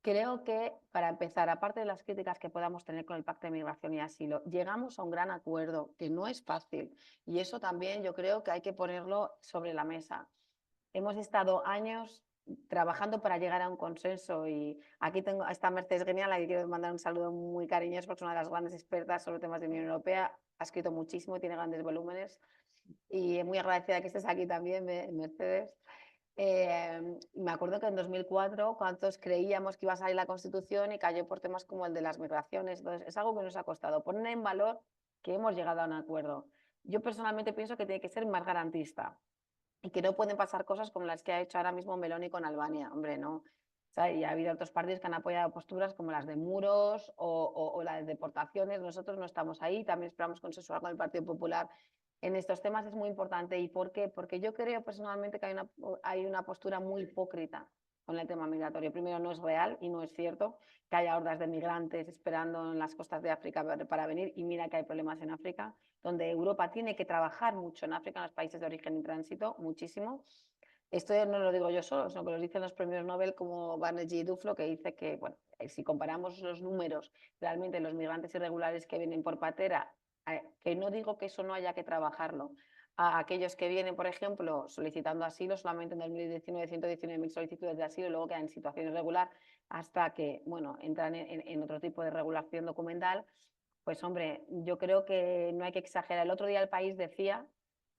Creo que, para empezar, aparte de las críticas que podamos tener con el Pacto de Migración y Asilo, llegamos a un gran acuerdo, que no es fácil. Y eso también yo creo que hay que ponerlo sobre la mesa. Hemos estado años trabajando para llegar a un consenso y aquí tengo a esta Mercedes Genial, a la que quiero mandar un saludo muy cariñoso porque es una de las grandes expertas sobre temas de Unión Europea, ha escrito muchísimo, tiene grandes volúmenes y muy agradecida que estés aquí también, Mercedes. Me acuerdo que en 2004, cuántos creíamos que iba a salir la Constitución y cayó por temas como el de las migraciones. Entonces, es algo que nos ha costado poner en valor que hemos llegado a un acuerdo. Yo personalmente pienso que tiene que ser más garantista y que no pueden pasar cosas como las que ha hecho ahora mismo Meloni con Albania. Hombre, no. O sea, y ha habido otros partidos que han apoyado posturas como las de muros o las de deportaciones. Nosotros no estamos ahí. También esperamos consensuar con el Partido Popular en estos temas. Es muy importante. ¿Y por qué? Porque yo creo personalmente que hay una postura muy hipócrita con el tema migratorio. Primero, no es real y no es cierto que haya hordas de migrantes esperando en las costas de África para venir, y mira que hay problemas en África, donde Europa tiene que trabajar mucho en África, en los países de origen y tránsito, muchísimo. Esto no lo digo yo solo, sino que lo dicen los premios Nobel como Banerjee y Duflo, que dice que, bueno, si comparamos los números realmente los migrantes irregulares que vienen por patera, que no digo que eso no haya que trabajarlo, a aquellos que vienen, por ejemplo, solicitando asilo, solamente en 2019 119.000 solicitudes de asilo, luego quedan en situación irregular hasta que, bueno, entran en otro tipo de regulación documental. Pues hombre, yo creo que no hay que exagerar. El otro día El País decía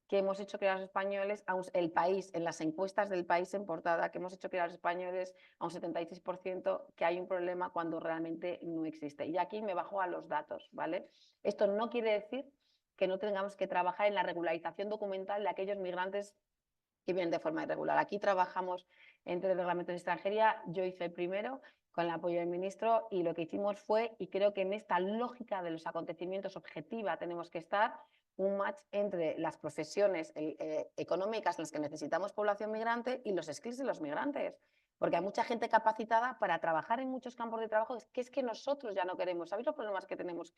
que hemos hecho creer a los españoles, el país, en las encuestas del País en portada, que hemos hecho creer a los españoles a un 76% que hay un problema cuando realmente no existe. Y aquí me bajo a los datos, ¿vale? Esto no quiere decir que no tengamos que trabajar en la regularización documental de aquellos migrantes que vienen de forma irregular. Aquí trabajamos entre reglamentos de extranjería. Yo hice el primero con el apoyo del ministro y lo que hicimos fue, y creo que en esta lógica de los acontecimientos objetiva tenemos que estar, un match entre las profesiones económicas en las que necesitamos población migrante y los skills de los migrantes. Porque hay mucha gente capacitada para trabajar en muchos campos de trabajo, que es que nosotros ya no queremos. ¿Sabéis los problemas que tenemos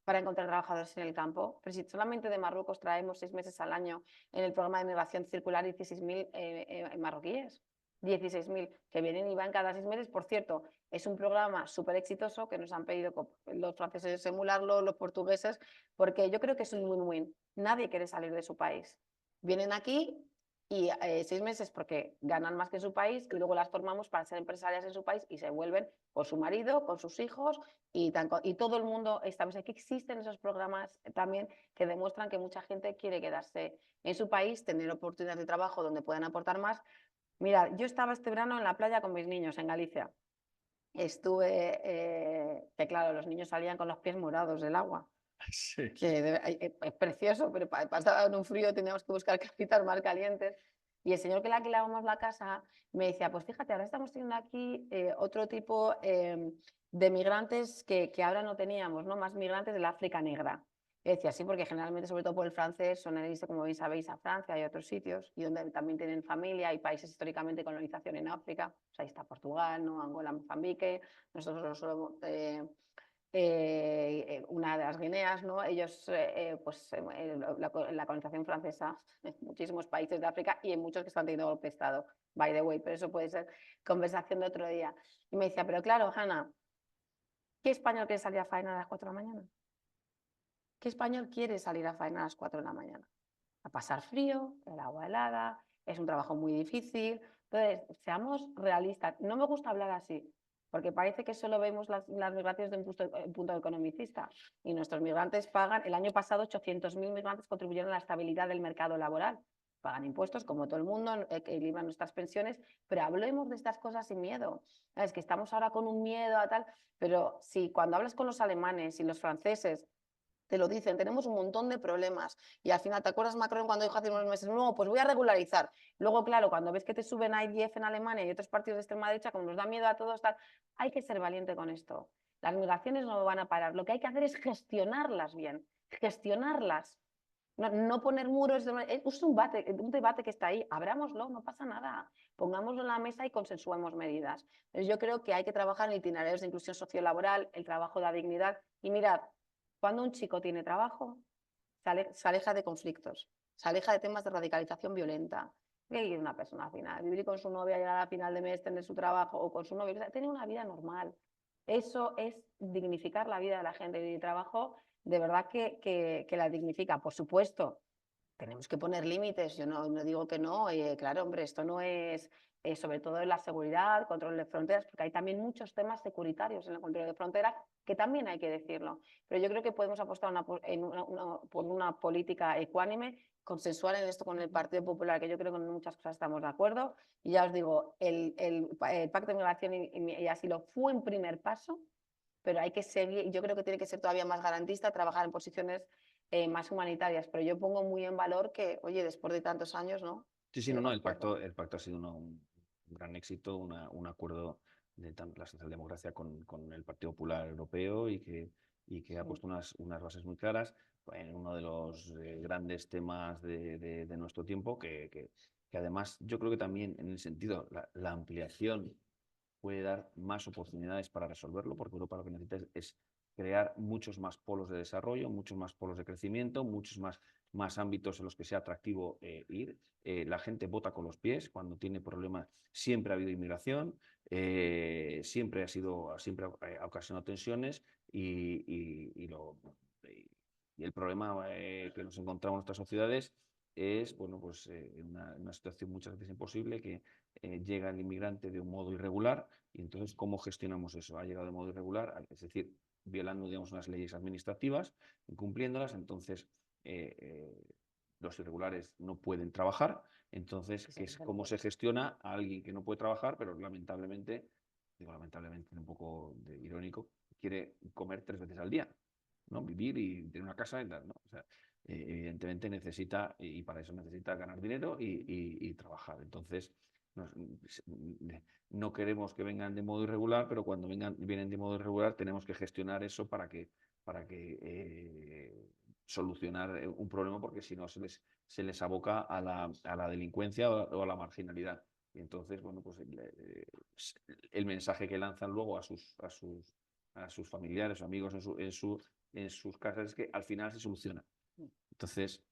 para encontrar trabajadores en el campo? Pero si solamente de Marruecos traemos 6 meses al año en el programa de migración circular 16.000 marroquíes. 16.000 que vienen y van cada 6 meses. Por cierto, es un programa súper exitoso que nos han pedido los franceses emularlo, los portugueses, porque yo creo que es un win-win. Nadie quiere salir de su país. Vienen aquí y 6 meses porque ganan más que en su país y luego las formamos para ser empresarias en su país y se vuelven con su marido, con sus hijos y todo el mundo establece que existen esos programas también que demuestran que mucha gente quiere quedarse en su país, tener oportunidades de trabajo donde puedan aportar más. Mira, yo estaba este verano en la playa con mis niños en Galicia. Estuve, que claro, los niños salían con los pies morados del agua. Sí. Que es precioso, pero pasaba en un frío, teníamos que buscar casitas más calientes. Y el señor que le alquilábamos la casa me decía, pues fíjate, ahora estamos teniendo aquí otro tipo de migrantes que ahora no teníamos, ¿no? Más migrantes del África negra. Yo decía, sí, porque generalmente, sobre todo por el francés, son irse, como bien sabéis, a Francia y a otros sitios, y donde también tienen familia, hay países históricamente de colonización en África, o sea, ahí está Portugal, ¿no? Angola, Mozambique, nosotros solo una de las Guineas, ¿no? Ellos, la colonización francesa en muchísimos países de África y en muchos que están teniendo golpe de Estado, by the way, pero eso puede ser conversación de otro día. Y me decía, pero claro, Hanna, ¿qué español quiere salir a faena a las 4 de la mañana? ¿Qué español quiere salir a faena a las 4 de la mañana? A pasar frío, el agua helada, es un trabajo muy difícil. Entonces, seamos realistas. No me gusta hablar así, porque parece que solo vemos las migraciones de un punto economicista. Y nuestros migrantes pagan, el año pasado 800.000 migrantes contribuyeron a la estabilidad del mercado laboral. Pagan impuestos como todo el mundo, equilibran nuestras pensiones, pero hablemos de estas cosas sin miedo. Es que estamos ahora con un miedo a tal, pero si cuando hablas con los alemanes y los franceses, te lo dicen, tenemos un montón de problemas. Y al final, ¿te acuerdas Macron cuando dijo hace unos meses, no, pues voy a regularizar? Luego, claro, cuando ves que te suben a IDF en Alemania y otros partidos de extrema derecha, como nos da miedo a todos, tal, hay que ser valiente con esto. Las migraciones no van a parar. Lo que hay que hacer es gestionarlas bien, gestionarlas. No poner muros, es un debate que está ahí, abrámoslo, no pasa nada, pongámoslo en la mesa y consensuemos medidas. Entonces yo creo que hay que trabajar en itinerarios de inclusión sociolaboral, el trabajo de la dignidad, y mirad, cuando un chico tiene trabajo, se aleja de conflictos, se aleja de temas de radicalización violenta. ¿Qué quiere una persona al final? Vivir con su novia, llegar a final de mes, tener su trabajo, o con su novio, tener una vida normal. Eso es dignificar la vida de la gente, y el trabajo de verdad que la dignifica. Por supuesto, tenemos que poner límites, yo no digo que no, claro, hombre, esto no es, sobre todo en la seguridad, control de fronteras, porque hay también muchos temas securitarios en el control de fronteras, que también hay que decirlo, pero yo creo que podemos apostar por una política ecuánime, consensual en esto con el Partido Popular, que yo creo que en muchas cosas estamos de acuerdo, y ya os digo, el Pacto de Migración y Asilo fue un primer paso, pero hay que seguir, yo creo que tiene que ser todavía más garantista, trabajar en posiciones más humanitarias, pero yo pongo muy en valor que, oye, después de tantos años, ¿no? Sí, no, el pacto ha sido un gran éxito, un acuerdo de la socialdemocracia con el Partido Popular Europeo y que ha puesto unas bases muy claras en uno de los grandes temas de nuestro tiempo, que además yo creo que también en el sentido, la ampliación puede dar más oportunidades para resolverlo, porque Europa lo que necesita es crear muchos más polos de desarrollo, muchos más polos de crecimiento, muchos más ámbitos en los que sea atractivo ir. La gente vota con los pies cuando tiene problemas. Siempre ha habido inmigración, siempre ha ocasionado tensiones y el problema que nos encontramos en nuestras sociedades es, bueno, pues una situación muchas veces imposible, que llega el inmigrante de un modo irregular y entonces ¿cómo gestionamos eso? Ha llegado de modo irregular, es decir, violando, digamos, unas leyes administrativas, incumpliéndolas, entonces los irregulares no pueden trabajar, entonces ¿cómo se gestiona a alguien que no puede trabajar, pero lamentablemente, digo lamentablemente un poco irónico, quiere comer 3 veces al día, ¿no? Vivir y tener una casa y tal, ¿no? O sea, evidentemente necesita, y para eso necesita ganar dinero y trabajar. Entonces, no queremos que vengan de modo irregular, pero cuando vienen de modo irregular tenemos que gestionar eso para que solucionar un problema, porque si no se les aboca a la delincuencia o a la marginalidad. Y entonces, bueno, pues el mensaje que lanzan luego a sus familiares o amigos en sus casas es que al final se soluciona. Entonces,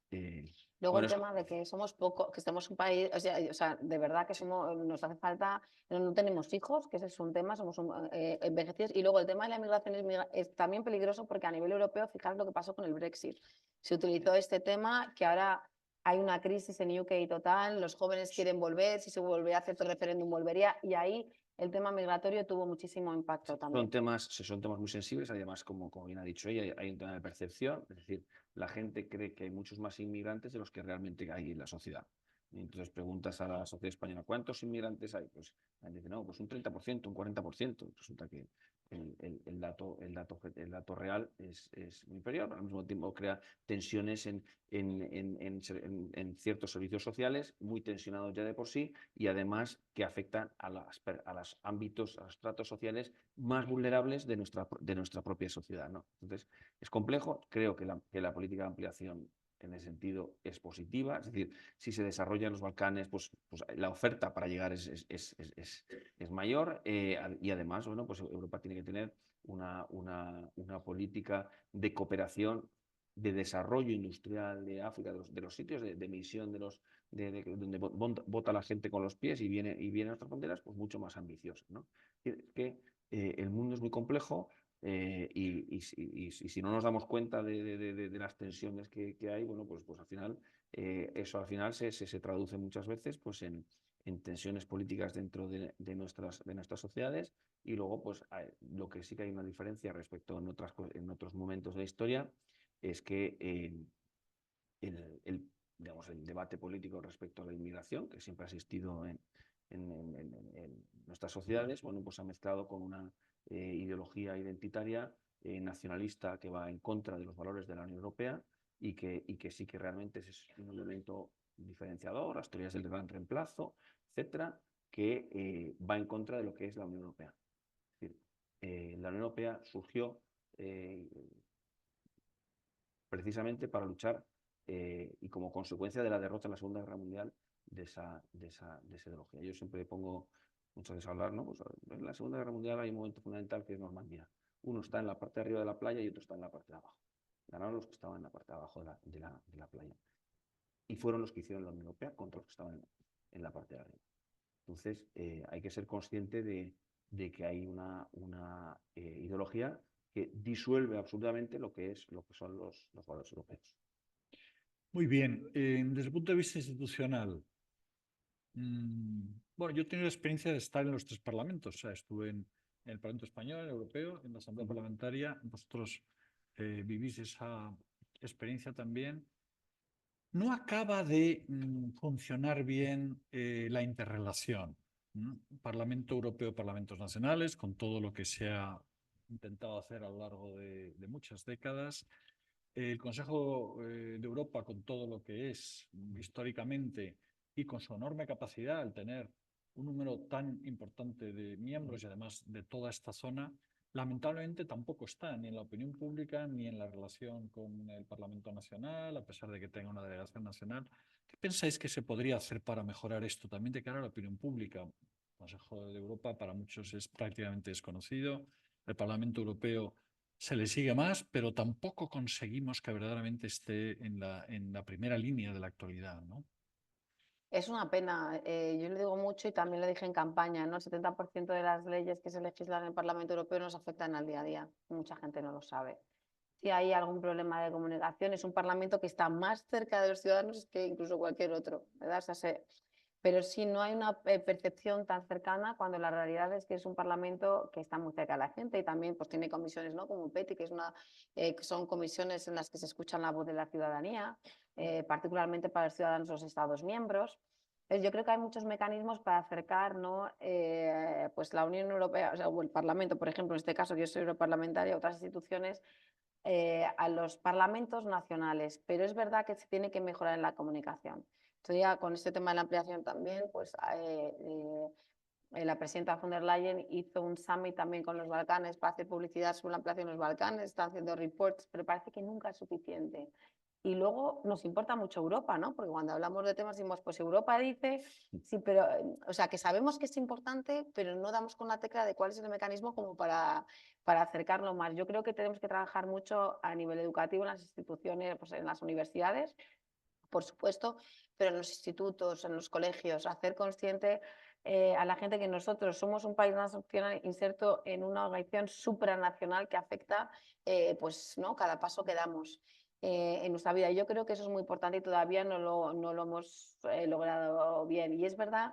luego el tema de que somos poco, que estamos un país, o sea, de verdad que nos hace falta, no tenemos hijos, que ese es un tema, somos envejecidos, y luego el tema de la migración es también peligroso porque a nivel europeo, fijaros lo que pasó con el Brexit. Se utilizó este tema, que ahora hay una crisis en UK total, los jóvenes quieren volver, si se volviera a hacer el referéndum volvería, y ahí el tema migratorio tuvo muchísimo impacto también. Son temas muy sensibles, además, como bien ha dicho ella, hay un tema de percepción, es decir, la gente cree que hay muchos más inmigrantes de los que realmente hay en la sociedad. Y entonces preguntas a la sociedad española, ¿cuántos inmigrantes hay? Pues dicen, no, pues un 30%, un 40%. Resulta que el dato real es muy inferior. Al mismo tiempo crea tensiones en ciertos servicios sociales, muy tensionados ya de por sí, y además que afectan a los ámbitos, a los tratos sociales más vulnerables de nuestra propia sociedad, ¿no? Entonces, es complejo. Creo que la política de ampliación en ese sentido es positiva, es decir, si se desarrolla en los Balcanes, pues la oferta para llegar es mayor, y además, bueno, pues Europa tiene que tener una política de cooperación, de desarrollo industrial de África, de los sitios de emisión donde vota la gente con los pies y viene a nuestras fronteras, pues mucho más ambiciosa, ¿no? Que el mundo es muy complejo. Y si no nos damos cuenta de las tensiones que hay, bueno, pues al final, eso al final se traduce muchas veces pues en tensiones políticas dentro de nuestras sociedades, y luego pues lo que sí que hay una diferencia respecto en otros momentos de la historia es que digamos, el debate político respecto a la inmigración, que siempre ha existido en nuestras sociedades, bueno, pues ha mezclado con una ideología identitaria nacionalista que va en contra de los valores de la Unión Europea, y que sí que realmente es un elemento diferenciador, las teorías del gran reemplazo, etcétera, que va en contra de lo que es la Unión Europea. Es decir, la Unión Europea surgió precisamente para luchar, y como consecuencia de la derrota en la Segunda Guerra Mundial, de esa ideología. Yo siempre pongo muchas veces a hablar, ¿no? Pues en la Segunda Guerra Mundial hay un momento fundamental que es Normandía. Uno está en la parte de arriba de la playa y otro está en la parte de abajo. Ganaron los que estaban en la parte de abajo de la playa. Y fueron los que hicieron la Unión Europea contra los que estaban en la parte de arriba. Entonces, hay que ser consciente de que hay una ideología que disuelve absolutamente lo que son los valores europeos. Muy bien. Desde el punto de vista institucional, bueno, yo he tenido la experiencia de estar en los tres parlamentos. O sea, estuve en el Parlamento Español, el Europeo, en la Asamblea Parlamentaria. Vosotros vivís esa experiencia también. No acaba de funcionar bien la interrelación. Parlamento Europeo, parlamentos nacionales, con todo lo que se ha intentado hacer a lo largo de muchas décadas. El Consejo de Europa, con todo lo que es históricamente y con su enorme capacidad al tener un número tan importante de miembros y además de toda esta zona, lamentablemente tampoco está ni en la opinión pública ni en la relación con el Parlamento Nacional, a pesar de que tenga una delegación nacional. ¿Qué pensáis que se podría hacer para mejorar esto también de cara a la opinión pública? El Consejo de Europa para muchos es prácticamente desconocido. El Parlamento Europeo se le sigue más, pero tampoco conseguimos que verdaderamente esté en la primera línea de la actualidad, ¿no? Es una pena, yo lo digo mucho y también lo dije en campaña, ¿no? El 70% de las leyes que se legislan en el Parlamento Europeo nos afectan al día a día, mucha gente no lo sabe. Si hay algún problema de comunicación, es un Parlamento que está más cerca de los ciudadanos que incluso cualquier otro, ¿verdad? O sea, pero sí no hay una percepción tan cercana, cuando la realidad es que es un Parlamento que está muy cerca de la gente, y también pues tiene comisiones, ¿no? Como PETI, que son comisiones en las que se escucha la voz de la ciudadanía, particularmente para los ciudadanos de los Estados miembros. Yo creo que hay muchos mecanismos para acercar, ¿no? Pues la Unión Europea, o el Parlamento, por ejemplo, en este caso que yo soy europarlamentaria, otras instituciones, a los parlamentos nacionales, pero es verdad que se tiene que mejorar en la comunicación. Entonces, ya con este tema de la ampliación también, pues la presidenta von der Leyen hizo un summit también con los Balcanes para hacer publicidad sobre la ampliación en los Balcanes, están haciendo reports, pero parece que nunca es suficiente. Y luego nos importa mucho Europa, ¿no? Porque cuando hablamos de temas decimos, pues Europa dice, sí, pero, o sea, que sabemos que es importante, pero no damos con la tecla de cuál es el mecanismo como para acercarlo más. Yo creo que tenemos que trabajar mucho a nivel educativo en las instituciones, pues en las universidades, por supuesto, pero en los institutos, en los colegios, hacer consciente a la gente que nosotros somos un país nacional inserto en una organización supranacional que afecta pues, ¿no? Cada paso que damos en nuestra vida. Yo creo que eso es muy importante y todavía no lo hemos logrado bien. Y es verdad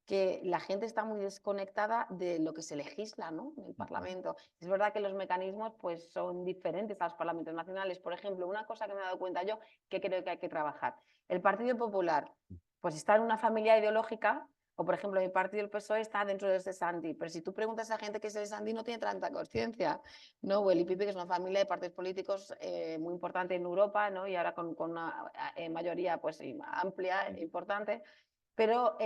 que la gente está muy desconectada de lo que se legisla, ¿no? En el Parlamento. Es verdad que los mecanismos pues, son diferentes a los parlamentos nacionales. Por ejemplo, una cosa que me he dado cuenta yo, que creo que hay que trabajar. El Partido Popular pues está en una familia ideológica, o por ejemplo mi partido, el PSOE, está dentro de ese Sandy, pero si tú preguntas a la gente qué es el Sandy no tiene tanta conciencia, ¿no? O el IPP, que es una familia de partidos políticos muy importante en Europa, ¿no? Y ahora con una mayoría pues amplia, importante, pero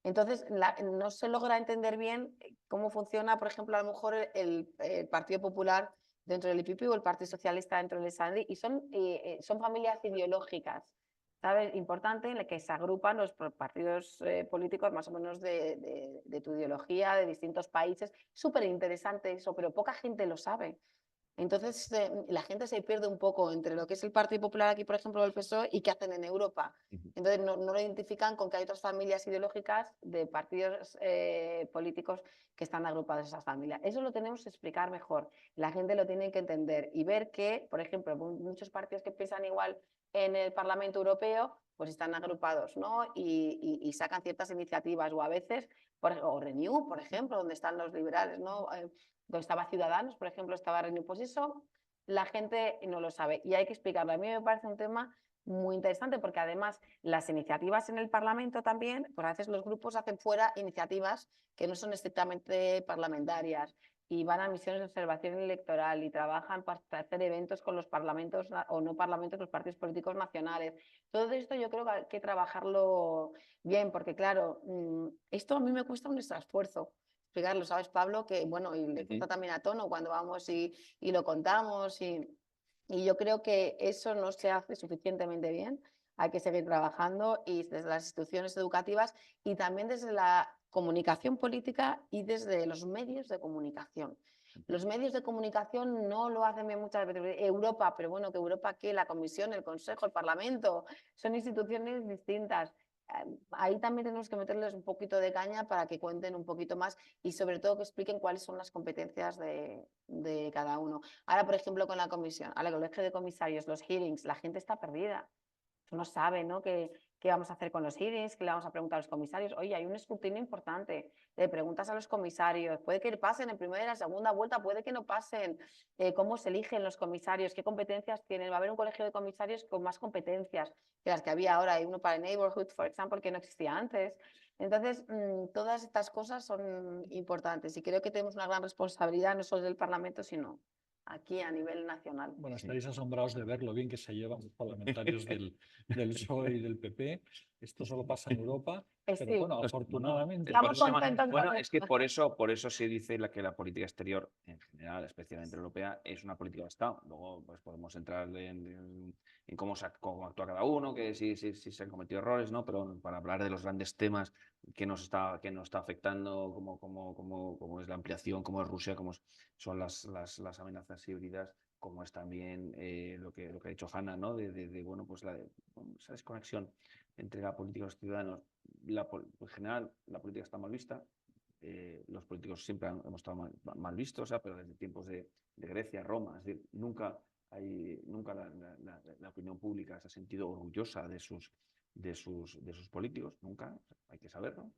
entonces no se logra entender bien cómo funciona, por ejemplo, a lo mejor el Partido Popular dentro del IPP o el Partido Socialista dentro del SANDI, y son familias ideológicas, ¿sabes? Importante en la que se agrupan los partidos políticos más o menos de tu ideología, de distintos países. Súper interesante eso, pero poca gente lo sabe. Entonces, la gente se pierde un poco entre lo que es el Partido Popular aquí, por ejemplo, el PSOE, y qué hacen en Europa. Entonces, no lo identifican con que hay otras familias ideológicas de partidos políticos que están agrupados en esas familias. Eso lo tenemos que explicar mejor. La gente lo tiene que entender y ver que, por ejemplo, muchos partidos que piensan igual en el Parlamento Europeo, pues están agrupados, ¿no? Y sacan ciertas iniciativas, o a veces, o Renew, por ejemplo, donde están los liberales, ¿no? Donde estaba Ciudadanos, por ejemplo, estaba Renew, pues eso la gente no lo sabe y hay que explicarlo. A mí me parece un tema muy interesante porque además las iniciativas en el Parlamento también, pues a veces los grupos hacen fuera iniciativas que no son estrictamente parlamentarias y van a misiones de observación electoral y trabajan para hacer eventos con los parlamentos o no parlamentos, los partidos políticos nacionales. Todo esto yo creo que hay que trabajarlo bien porque claro, esto a mí me cuesta un esfuerzo explicarlo, ¿sabes, Pablo? Que bueno, y le cuesta también a Tono cuando vamos y lo contamos y yo creo que eso no se hace suficientemente bien. Hay que seguir trabajando y desde las instituciones educativas y también desde la comunicación política y desde los medios de comunicación. Los medios de comunicación no lo hacen bien muchas veces. Europa, pero bueno, que Europa, ¿qué? La Comisión, el Consejo, el Parlamento, son instituciones distintas. Ahí también tenemos que meterles un poquito de caña para que cuenten un poquito más y sobre todo que expliquen cuáles son las competencias de cada uno. Ahora, por ejemplo, con la comisión, al colegio de comisarios, los hearings, la gente está perdida. No sabe, ¿no? ¿Qué vamos a hacer con los hearings? ¿Qué le vamos a preguntar a los comisarios? Oye, hay un escrutinio importante. Le preguntas a los comisarios. Puede que pasen en primera y en la segunda vuelta, puede que no pasen. ¿Cómo se eligen los comisarios? ¿Qué competencias tienen? Va a haber un colegio de comisarios con más competencias que las que había ahora. Hay uno para el neighborhood, por ejemplo, que no existía antes. Entonces, todas estas cosas son importantes y creo que tenemos una gran responsabilidad, no solo del Parlamento, sino aquí a nivel nacional. Bueno, estaréis asombrados de ver lo bien que se llevan los parlamentarios del PSOE y del PP. Esto solo pasa en Europa, pero Sí. bueno, afortunadamente. Estamos contentos Bueno, con es que por eso se dice que la política exterior, en general, especialmente europea, es una política de Estado. Luego pues, podemos entrar en cómo actúa cada uno, que si se han cometido errores, ¿no? Pero para hablar de los grandes temas que nos está afectando, como es la ampliación, como es Rusia, como son las amenazas híbridas, como es también lo que ha dicho Hanna, ¿no? Bueno, pues esa desconexión entre la política y los ciudadanos. En general, la política está mal vista. Los políticos siempre hemos estado mal vistos, o sea, pero desde tiempos de Grecia, Roma, es decir, nunca la opinión pública se ha sentido orgullosa de sus políticos, nunca, hay que saberlo.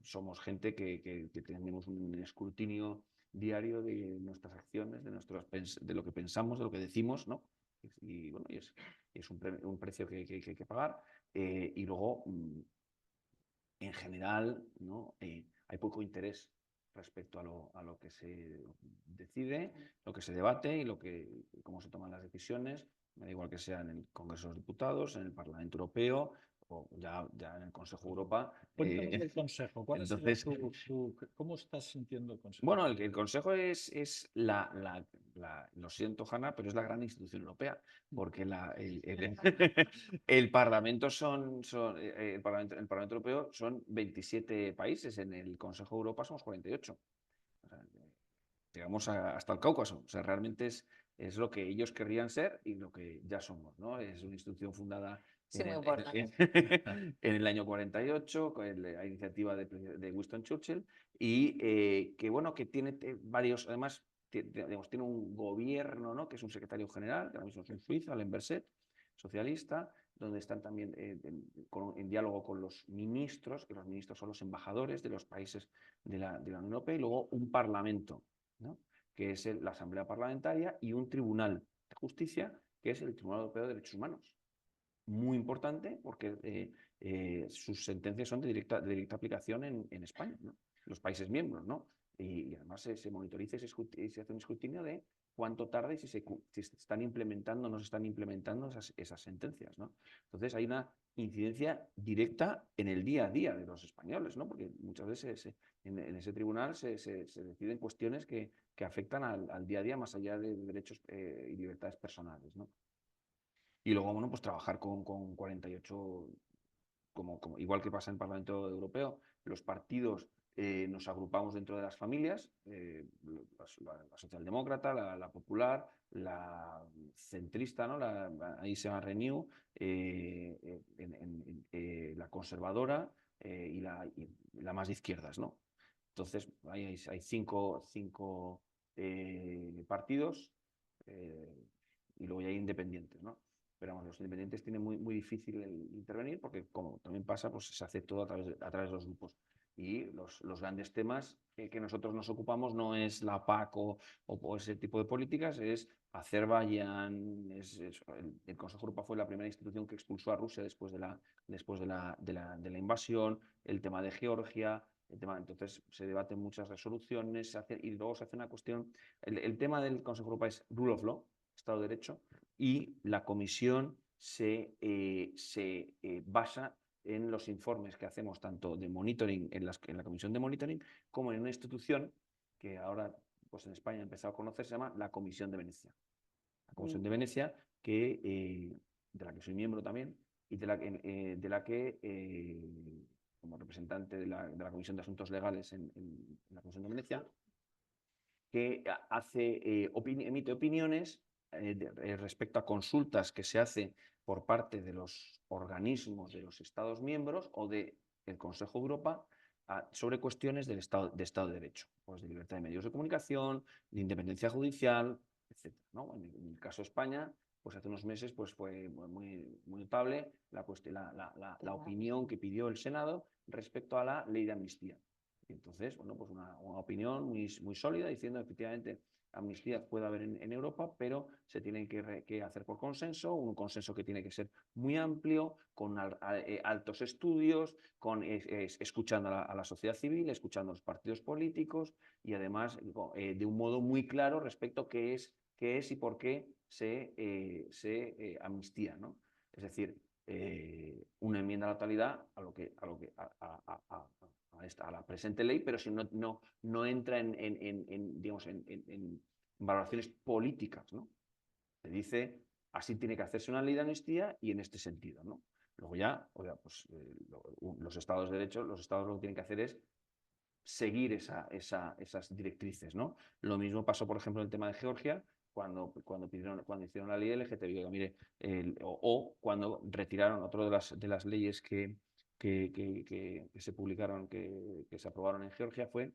Somos gente que tenemos un escrutinio diario de nuestras acciones, de lo que pensamos, de lo que decimos, ¿no? Y bueno, es un precio que hay que pagar. Y luego, en general, ¿no? Hay poco interés respecto a lo que se decide, lo que se debate y cómo se toman las decisiones. Me da igual que sea en el Congreso de los Diputados, en el Parlamento Europeo o ya en el Consejo de Europa. Cuéntanos del Consejo. Entonces, ¿Cómo estás sintiendo el Consejo? bueno, el Consejo es lo siento, Hanna, pero es la gran institución europea, porque el Parlamento el Parlamento Europeo son 27 países, en el Consejo de Europa somos 48. O sea, llegamos hasta el Cáucaso. O sea, realmente es lo que ellos querrían ser y lo que ya somos, ¿no? Es una institución fundada Sí, muy importante. en el año 48, con la iniciativa de Winston Churchill, y que bueno, que tiene varios, además, digamos, tiene un gobierno, ¿no? Que es un secretario general, que ahora mismo es en Suiza, Alain Berset, socialista, donde están también en diálogo con los ministros, que los ministros son los embajadores de los países de la Unión Europea, y luego un parlamento, ¿no? Que es la Asamblea Parlamentaria, y un tribunal de justicia, que es el Tribunal Europeo de Derechos Humanos. muy importante porque sus sentencias son de directa aplicación en España, ¿no? Los países miembros, ¿no? Y además se monitoriza y se hace un escrutinio de cuánto tarda y si se están implementando o no se están implementando esas sentencias, ¿no? Entonces hay una incidencia directa en el día a día de los españoles, ¿no? Porque muchas veces en ese tribunal se deciden cuestiones que afectan al día a día más allá de derechos y libertades personales, ¿no? Y luego, bueno, pues trabajar con 48, igual que pasa en el Parlamento Europeo, los partidos nos agrupamos dentro de las familias, la socialdemócrata, la popular, la centrista, ¿no? Ahí se llama Renew, la conservadora y la más de izquierdas, ¿no? Entonces, ahí hay cinco partidos y luego ya hay independientes, ¿no? Pero vamos, los independientes tienen muy difícil intervenir porque, como también pasa, pues se hace todo a través de los grupos. Y los grandes temas que nosotros nos ocupamos no es la PAC o ese tipo de políticas, es Azerbaiyán. El Consejo de Europa fue la primera institución que expulsó a Rusia después de la invasión, el tema de Georgia. Entonces se debaten muchas resoluciones y luego se hace una cuestión. El tema del Consejo de Europa es Rule of Law, Estado de Derecho, y la comisión se basa en los informes que hacemos tanto de monitoring en la comisión de monitoring como en una institución que ahora pues en España ha empezado a conocer, se llama la Comisión de Venecia. La Comisión de Venecia, de la que soy miembro también y de la que como representante de la Comisión de Asuntos Legales en la Comisión de Venecia, que emite opiniones respecto a consultas que se hacen por parte de los organismos de los Estados miembros o del Consejo de Europa sobre cuestiones de Estado de Derecho, pues de libertad de medios de comunicación, de independencia judicial, etc., ¿no? En el caso de España, pues hace unos meses pues fue muy notable la opinión que pidió el Senado respecto a la ley de amnistía. Y entonces, bueno, pues una opinión muy sólida diciendo efectivamente amnistía puede haber en Europa, pero se tiene que hacer por consenso, un consenso que tiene que ser muy amplio, con altos estudios, escuchando a la sociedad civil, escuchando a los partidos políticos y además de un modo muy claro respecto a qué es y por qué se amnistía, ¿no? Es decir, una enmienda a la totalidad a la presente ley, pero si no entra digamos, en valoraciones políticas, ¿no? Se dice, así tiene que hacerse una ley de amnistía y en este sentido, ¿no? Luego ya, pues, los estados de derecho, los estados lo que tienen que hacer es seguir esas directrices, ¿no? Lo mismo pasó, por ejemplo, en el tema de Georgia, cuando hicieron la ley LGTBI, mire, o cuando retiraron otra de las leyes que se publicaron, que se aprobaron en Georgia, fue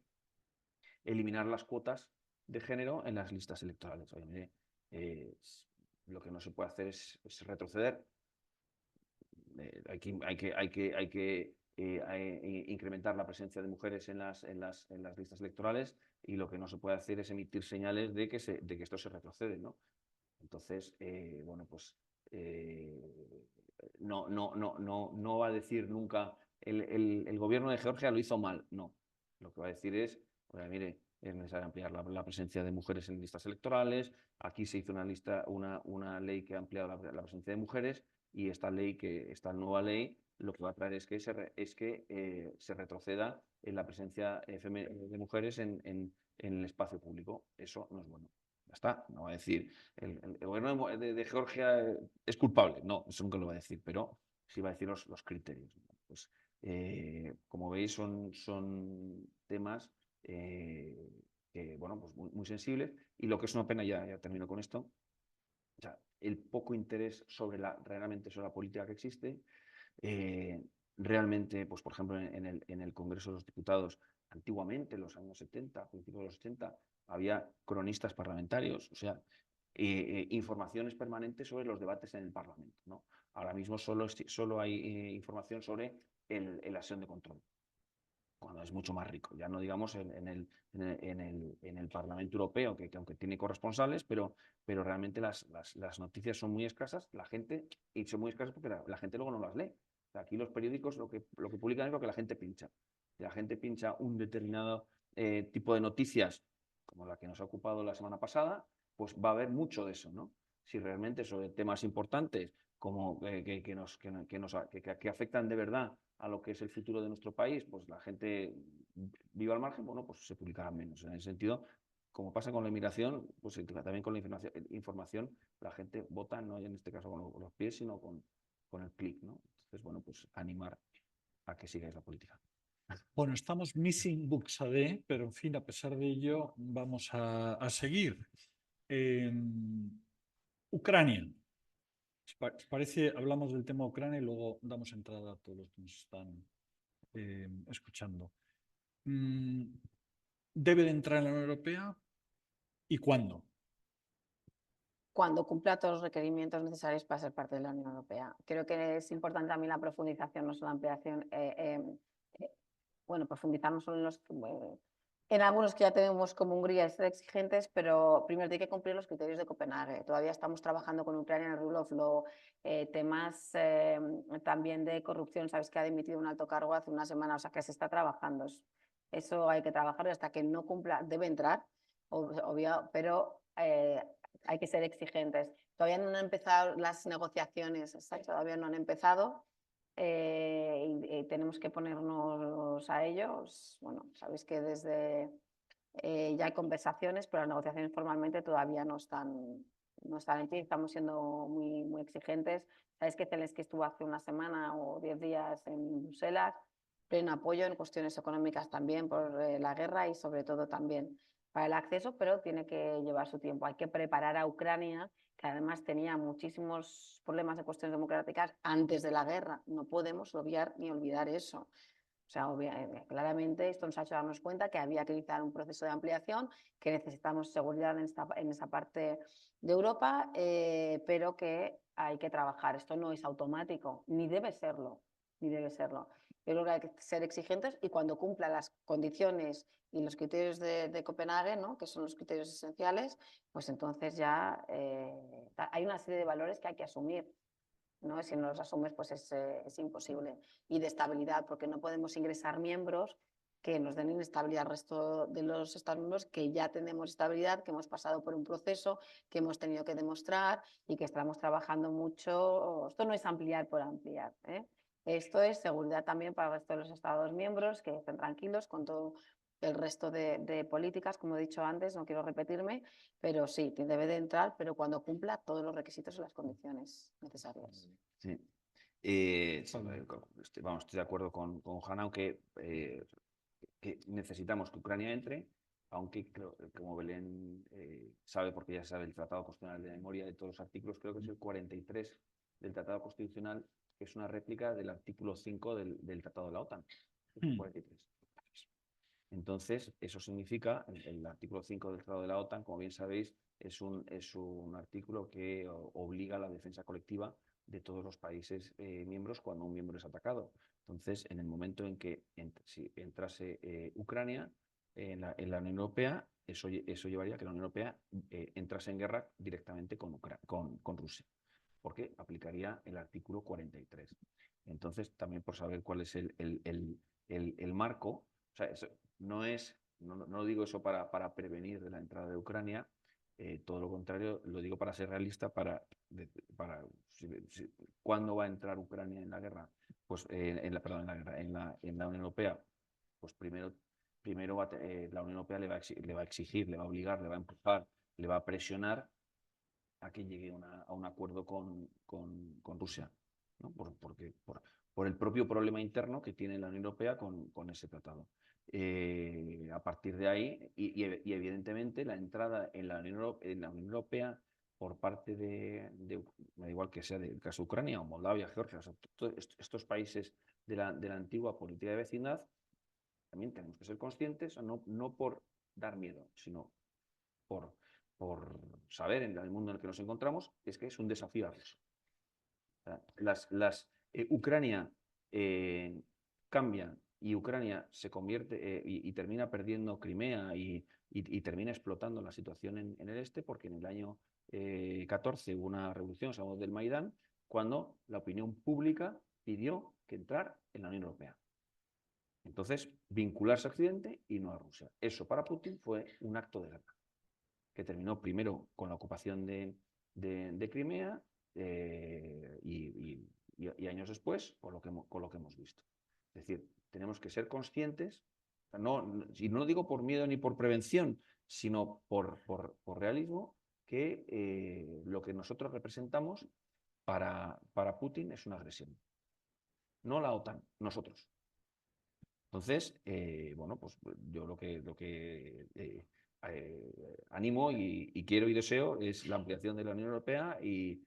eliminar las cuotas de género en las listas electorales. Oye, mire, lo que no se puede hacer es retroceder. Hay que incrementar la presencia de mujeres en las listas electorales y lo que no se puede hacer es emitir señales de que esto se retrocede, ¿no? Entonces, bueno, pues no va a decir nunca el gobierno de Georgia lo hizo mal, no. Lo que va a decir es, oye, mire, es necesario ampliar la presencia de mujeres en listas electorales. Aquí se hizo una ley que ha ampliado la presencia de mujeres y esta nueva ley lo que va a traer es que se retroceda en la presencia de mujeres en el espacio público. Eso no es bueno. Ya está, no va a decir el gobierno de Georgia es culpable, no, eso nunca lo va a decir, pero sí va a decir los criterios. Pues, como veis, son temas bueno, pues muy sensibles, y lo que es una pena, ya termino con esto, o sea, el poco interés realmente sobre la política que existe. Realmente, pues por ejemplo, en el Congreso de los Diputados, antiguamente, en los años 70, principios de los 80, había cronistas parlamentarios, o sea, informaciones permanentes sobre los debates en el Parlamento, ¿no? Ahora mismo solo hay información sobre la sesión de control. cuando es mucho más rico. Ya no digamos en el Parlamento Europeo, que aunque tiene corresponsales, pero realmente las noticias son muy escasas, y son muy escasas porque la gente luego no las lee. O sea, aquí los periódicos lo que publican es lo que la gente pincha. Si la gente pincha un determinado tipo de noticias, como la que nos ha ocupado la semana pasada, pues va a haber mucho de eso, ¿no? Si realmente sobre temas importantes como que afectan de verdad a lo que es el futuro de nuestro país, pues la gente viva al margen, bueno, pues se publicará menos. En ese sentido, como pasa con la inmigración, pues también con la información, la gente vota no en este caso con los pies, sino con el clic, ¿no? Entonces, bueno, pues animar a que sigáis la política. Bueno, estamos missing books AD, pero en fin, a pesar de ello, vamos a seguir. Ucrania. ¿Os parece? Hablamos del tema Ucrania y luego damos entrada a todos los que nos están escuchando. ¿Debe de entrar en la Unión Europea? ¿Y cuándo? Cuando cumpla todos los requerimientos necesarios para ser parte de la Unión Europea. Creo que es importante también la profundización, no solo la ampliación. Bueno, profundizar no solo en algunos que ya tenemos como Hungría, ser exigentes, pero primero tiene que cumplir los criterios de Copenhague. Todavía estamos trabajando con Ucrania en el Rule of Law, temas también de corrupción. Sabes que ha dimitido un alto cargo hace una semana, o sea que se está trabajando. Eso hay que trabajar hasta que no cumpla, debe entrar, obvio, pero hay que ser exigentes. Todavía no han empezado las negociaciones, todavía no han empezado. Y tenemos que ponernos a ellos. Bueno, sabéis que desde ya hay conversaciones, pero las negociaciones formalmente todavía no están en pie. Estamos siendo muy exigentes. Sabéis que Zelensky estuvo hace una semana o 10 días en Bruselas, pleno apoyo en cuestiones económicas también por la guerra y sobre todo también para el acceso, pero tiene que llevar su tiempo. Hay que preparar a Ucrania, que además tenía muchísimos problemas de cuestiones democráticas antes de la guerra. No podemos obviar ni olvidar eso. O sea, claramente esto nos ha hecho darnos cuenta que había que iniciar un proceso de ampliación, que necesitamos seguridad en esa parte de Europa, pero que hay que trabajar. Esto no es automático, ni debe serlo, ni debe serlo. Yo creo que hay que ser exigentes y cuando cumpla las condiciones y los criterios de Copenhague, ¿no? Que son los criterios esenciales, pues entonces ya hay una serie de valores que hay que asumir, ¿no? Si no los asumes, pues es imposible. Y de estabilidad, porque no podemos ingresar miembros que nos den inestabilidad al resto de los Estados miembros, que ya tenemos estabilidad, que hemos pasado por un proceso, que hemos tenido que demostrar y que estamos trabajando mucho. Esto no es ampliar por ampliar, ¿eh? Esto es seguridad también para el resto de los Estados miembros, que estén tranquilos con todo el resto de políticas, como he dicho antes, no quiero repetirme, pero sí, debe de entrar, pero cuando cumpla todos los requisitos y las condiciones necesarias. Sí. Vamos, estoy de acuerdo con Hanna, aunque que necesitamos que Ucrania entre, aunque creo, como Belén sabe, porque ya sabe el Tratado Constitucional de Memoria de todos los artículos, creo que es el 43 del Tratado Constitucional, que es una réplica del artículo 5 del Tratado de la OTAN. Es el 43. Entonces, eso significa, el artículo 5 del Tratado de la OTAN, como bien sabéis, es un artículo que obliga a la defensa colectiva de todos los países miembros cuando un miembro es atacado. Entonces, en el momento en que si entrase Ucrania en la Unión Europea, eso llevaría a que la Unión Europea entrase en guerra directamente con Rusia, porque aplicaría el artículo 43. Entonces, también por saber cuál es el marco, o sea, eso no digo eso para prevenir de la entrada de Ucrania, todo lo contrario, lo digo para ser realista, ¿cuándo va a entrar Ucrania en la guerra? Pues en la Unión Europea, pues primero la Unión Europea le va a exigir, le va a obligar, le va a empujar, le va a presionar a que llegue a un acuerdo con Rusia, ¿no? Por el propio problema interno que tiene la Unión Europea con ese tratado. A partir de ahí, y evidentemente la entrada en la Unión Europea por parte me da igual que sea del caso de Ucrania o Moldavia, Georgia, o sea, estos países de la antigua política de vecindad, también tenemos que ser conscientes, no por dar miedo, sino por saber en el mundo en el que nos encontramos, es que es un desafío a eso. Ucrania cambia y Ucrania se convierte y termina perdiendo Crimea y termina explotando la situación en el este, porque en el año 14 hubo una revolución, se llamó del Maidán, cuando la opinión pública pidió que entrar en la Unión Europea. Entonces, vincularse a Occidente y no a Rusia. Eso para Putin fue un acto de guerra, que terminó primero con la ocupación de Crimea y años después con lo que hemos visto. Es decir, tenemos que ser conscientes, y no lo digo por miedo ni por prevención, sino por realismo, que lo que nosotros representamos para Putin es una agresión. No la OTAN, nosotros. Entonces, bueno, pues yo lo que animo y quiero y deseo es la ampliación de la Unión Europea y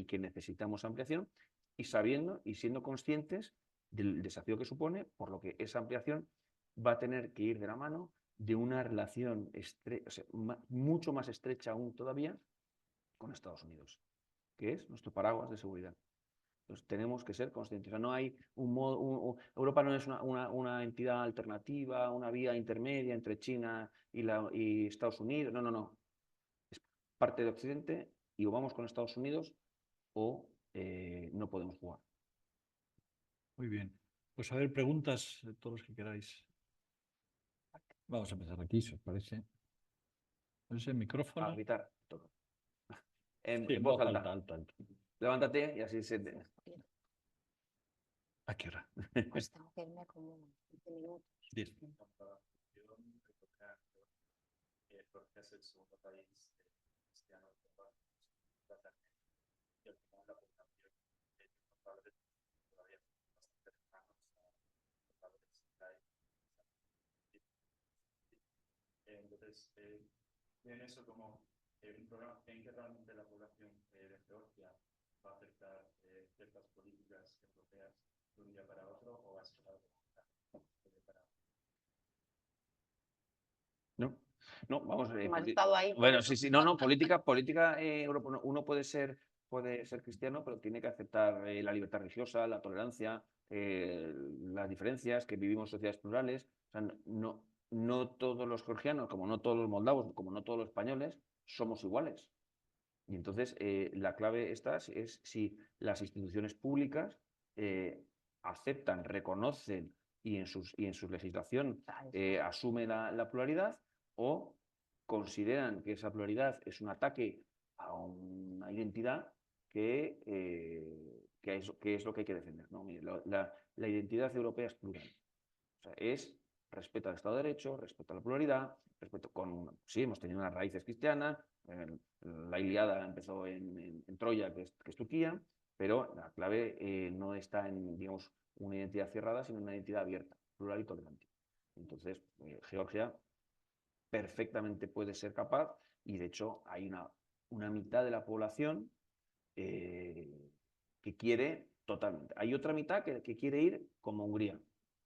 que necesitamos ampliación, y sabiendo y siendo conscientes del desafío que supone, por lo que esa ampliación va a tener que ir de la mano de una relación mucho más estrecha aún todavía con Estados Unidos, que es nuestro paraguas de seguridad. Entonces, tenemos que ser conscientes. O sea, no hay un modo, Europa no es una entidad alternativa, una vía intermedia entre China y Estados Unidos. No, no, no. Es parte de Occidente y o vamos con Estados Unidos o no podemos jugar. Muy bien. Pues a ver, preguntas de todos los que queráis. Vamos a empezar aquí, si os parece. ¿Es el micrófono? A gritar todo. Sí, En voz alta. alta. Levántate y así se... ¿A qué hora? Pues tengo que irme como 15 minutos. 10. Porque es el segundo país cristiano de Europa, y al final la población de los padres todavía bastante lejanos a los padres entonces, en eso como un programa en que realmente la población de Georgia va a afectar ciertas políticas europeas de un día para otro, o va a ser algo para... No, vamos. Hemos estado ahí. Bueno, sí, no, política Europa. Uno puede ser cristiano, pero tiene que aceptar la libertad religiosa, la tolerancia, las diferencias, que vivimos en sociedades plurales. O sea, no todos los georgianos, como no todos los moldavos, como no todos los españoles, somos iguales. Y entonces la clave es si las instituciones públicas aceptan, reconocen y en su legislación asume la pluralidad, o consideran que esa pluralidad es un ataque a una identidad que es lo que hay que defender, ¿no? Mire, la identidad europea es plural. O sea, es respeto al Estado de Derecho, respeto a la pluralidad, sí, hemos tenido unas raíces cristianas, la Ilíada empezó en Troya, que es Turquía, pero la clave no está en, digamos, una identidad cerrada, sino en una identidad abierta, plural y tolerante. Entonces, Georgia perfectamente puede ser capaz, y de hecho hay una mitad de la población que quiere totalmente. Hay otra mitad que quiere ir como Hungría.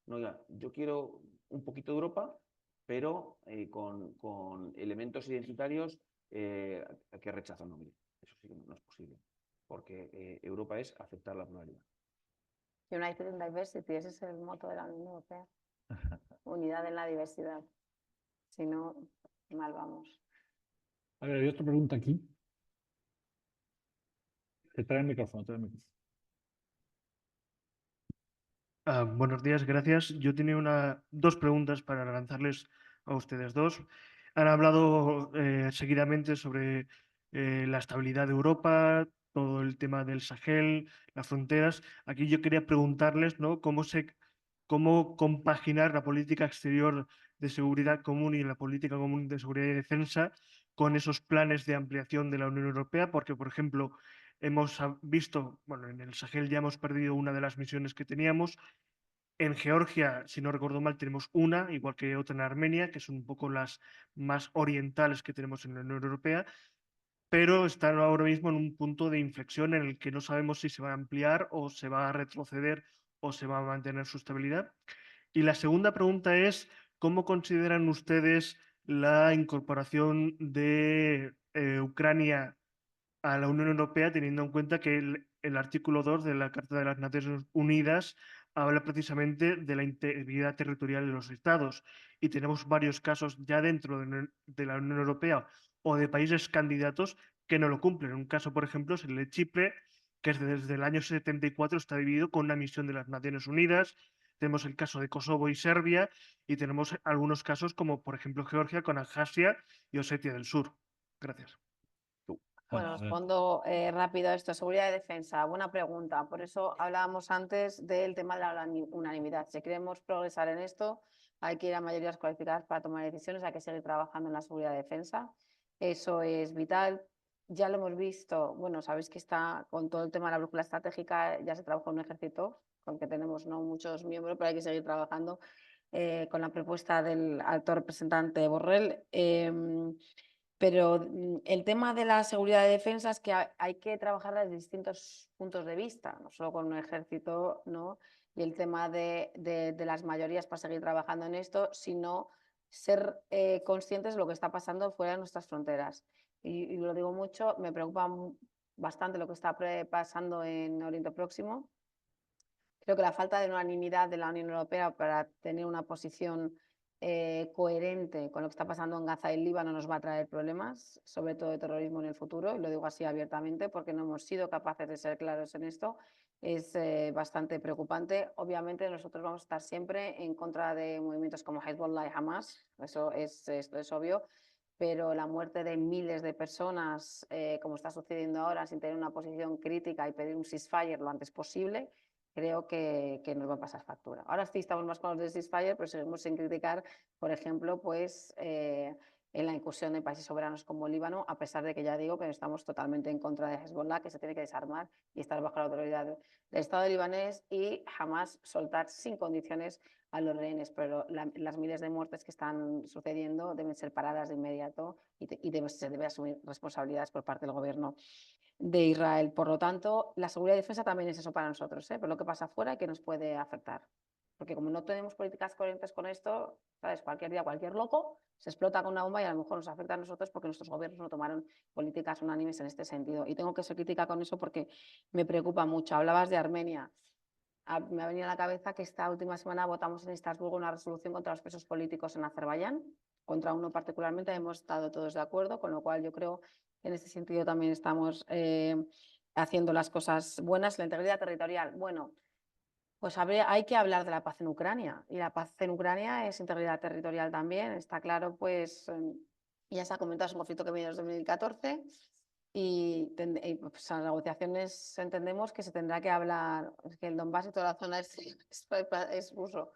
No, yo quiero un poquito de Europa, pero con elementos identitarios que rechazan Hungría. Eso sí que no es posible, porque Europa es aceptar la pluralidad. United in Diversity, ese es el moto de la Unión Europea. Unidad en la diversidad. Si no, mal vamos. A ver, hay otra pregunta aquí. Te trae el micrófono, Buenos días, gracias. Yo tenía dos preguntas para lanzarles a ustedes dos. Han hablado seguidamente sobre la estabilidad de Europa, todo el tema del Sahel, las fronteras. Aquí yo quería preguntarles, ¿no?, cómo compaginar la política exterior de seguridad común y la política común de seguridad y defensa con esos planes de ampliación de la Unión Europea, porque, por ejemplo, hemos visto, bueno, en el Sahel ya hemos perdido una de las misiones que teníamos. En Georgia, si no recuerdo mal, tenemos una, igual que otra en Armenia, que son un poco las más orientales que tenemos en la Unión Europea, pero están ahora mismo en un punto de inflexión en el que no sabemos si se va a ampliar o se va a retroceder o se va a mantener su estabilidad. Y la segunda pregunta es, ¿cómo consideran ustedes la incorporación de Ucrania a la Unión Europea, teniendo en cuenta que el artículo 2 de la Carta de las Naciones Unidas habla precisamente de la integridad territorial de los estados y tenemos varios casos ya dentro de la Unión Europea o de países candidatos que no lo cumplen. Un caso, por ejemplo, es el de Chipre, que desde el año 74 está dividido con una misión de las Naciones Unidas. Tenemos el caso de Kosovo y Serbia y tenemos algunos casos como, por ejemplo, Georgia con Abjasia y Osetia del Sur. Gracias. Bueno, respondo rápido a esto. Seguridad y defensa, buena pregunta. Por eso hablábamos antes del tema de la unanimidad. Si queremos progresar en esto, hay que ir a mayorías cualificadas para tomar decisiones, hay que seguir trabajando en la seguridad y defensa. Eso es vital. Ya lo hemos visto, bueno, sabéis que está con todo el tema de la brújula estratégica, ya se trabaja en un ejército, con que tenemos no muchos miembros, pero hay que seguir trabajando con la propuesta del alto representante Borrell. Pero el tema de la seguridad y defensa es que hay que trabajar desde distintos puntos de vista, no solo con un ejército, ¿no? Y el tema de las mayorías para seguir trabajando en esto, sino ser conscientes de lo que está pasando fuera de nuestras fronteras. Y lo digo mucho, me preocupa bastante lo que está pasando en Oriente Próximo. Creo que la falta de unanimidad de la Unión Europea para tener una posición coherente con lo que está pasando en Gaza y el Líbano nos va a traer problemas, sobre todo de terrorismo en el futuro, y lo digo así abiertamente porque no hemos sido capaces de ser claros en esto. Es bastante preocupante. Obviamente nosotros vamos a estar siempre en contra de movimientos como Hezbollah y Hamas, esto es obvio, pero la muerte de miles de personas, como está sucediendo ahora, sin tener una posición crítica y pedir un ceasefire lo antes posible, creo que nos va a pasar factura. Ahora sí estamos más con los de ceasefire, pero seguimos sin criticar, por ejemplo, pues en la incursión de países soberanos como Líbano, a pesar de que ya digo que estamos totalmente en contra de Hezbollah, que se tiene que desarmar y estar bajo la autoridad del Estado libanés y jamás soltar sin condiciones a los rehenes, pero las miles de muertes que están sucediendo deben ser paradas de inmediato y se debe asumir responsabilidades por parte del gobierno de Israel. Por lo tanto, la seguridad y defensa también es eso para nosotros, pero lo que pasa afuera y que nos puede afectar. Porque como no tenemos políticas coherentes con esto, ¿sabes? Cualquier día, cualquier loco se explota con una bomba y a lo mejor nos afecta a nosotros porque nuestros gobiernos no tomaron políticas unánimes en este sentido. Y tengo que ser crítica con eso porque me preocupa mucho. Hablabas de Armenia. Me ha venido a la cabeza que esta última semana votamos en Estrasburgo una resolución contra los presos políticos en Azerbaiyán. Contra uno particularmente hemos estado todos de acuerdo, con lo cual yo creo que en ese sentido también estamos haciendo las cosas buenas. La integridad territorial, bueno, pues hay que hablar de la paz en Ucrania. Y la paz en Ucrania es integridad territorial también. Está claro, pues ya se ha comentado, es un conflicto que viene desde 2014. Y pues, a las negociaciones entendemos que se tendrá que hablar, es que el Donbass y toda la zona es ruso.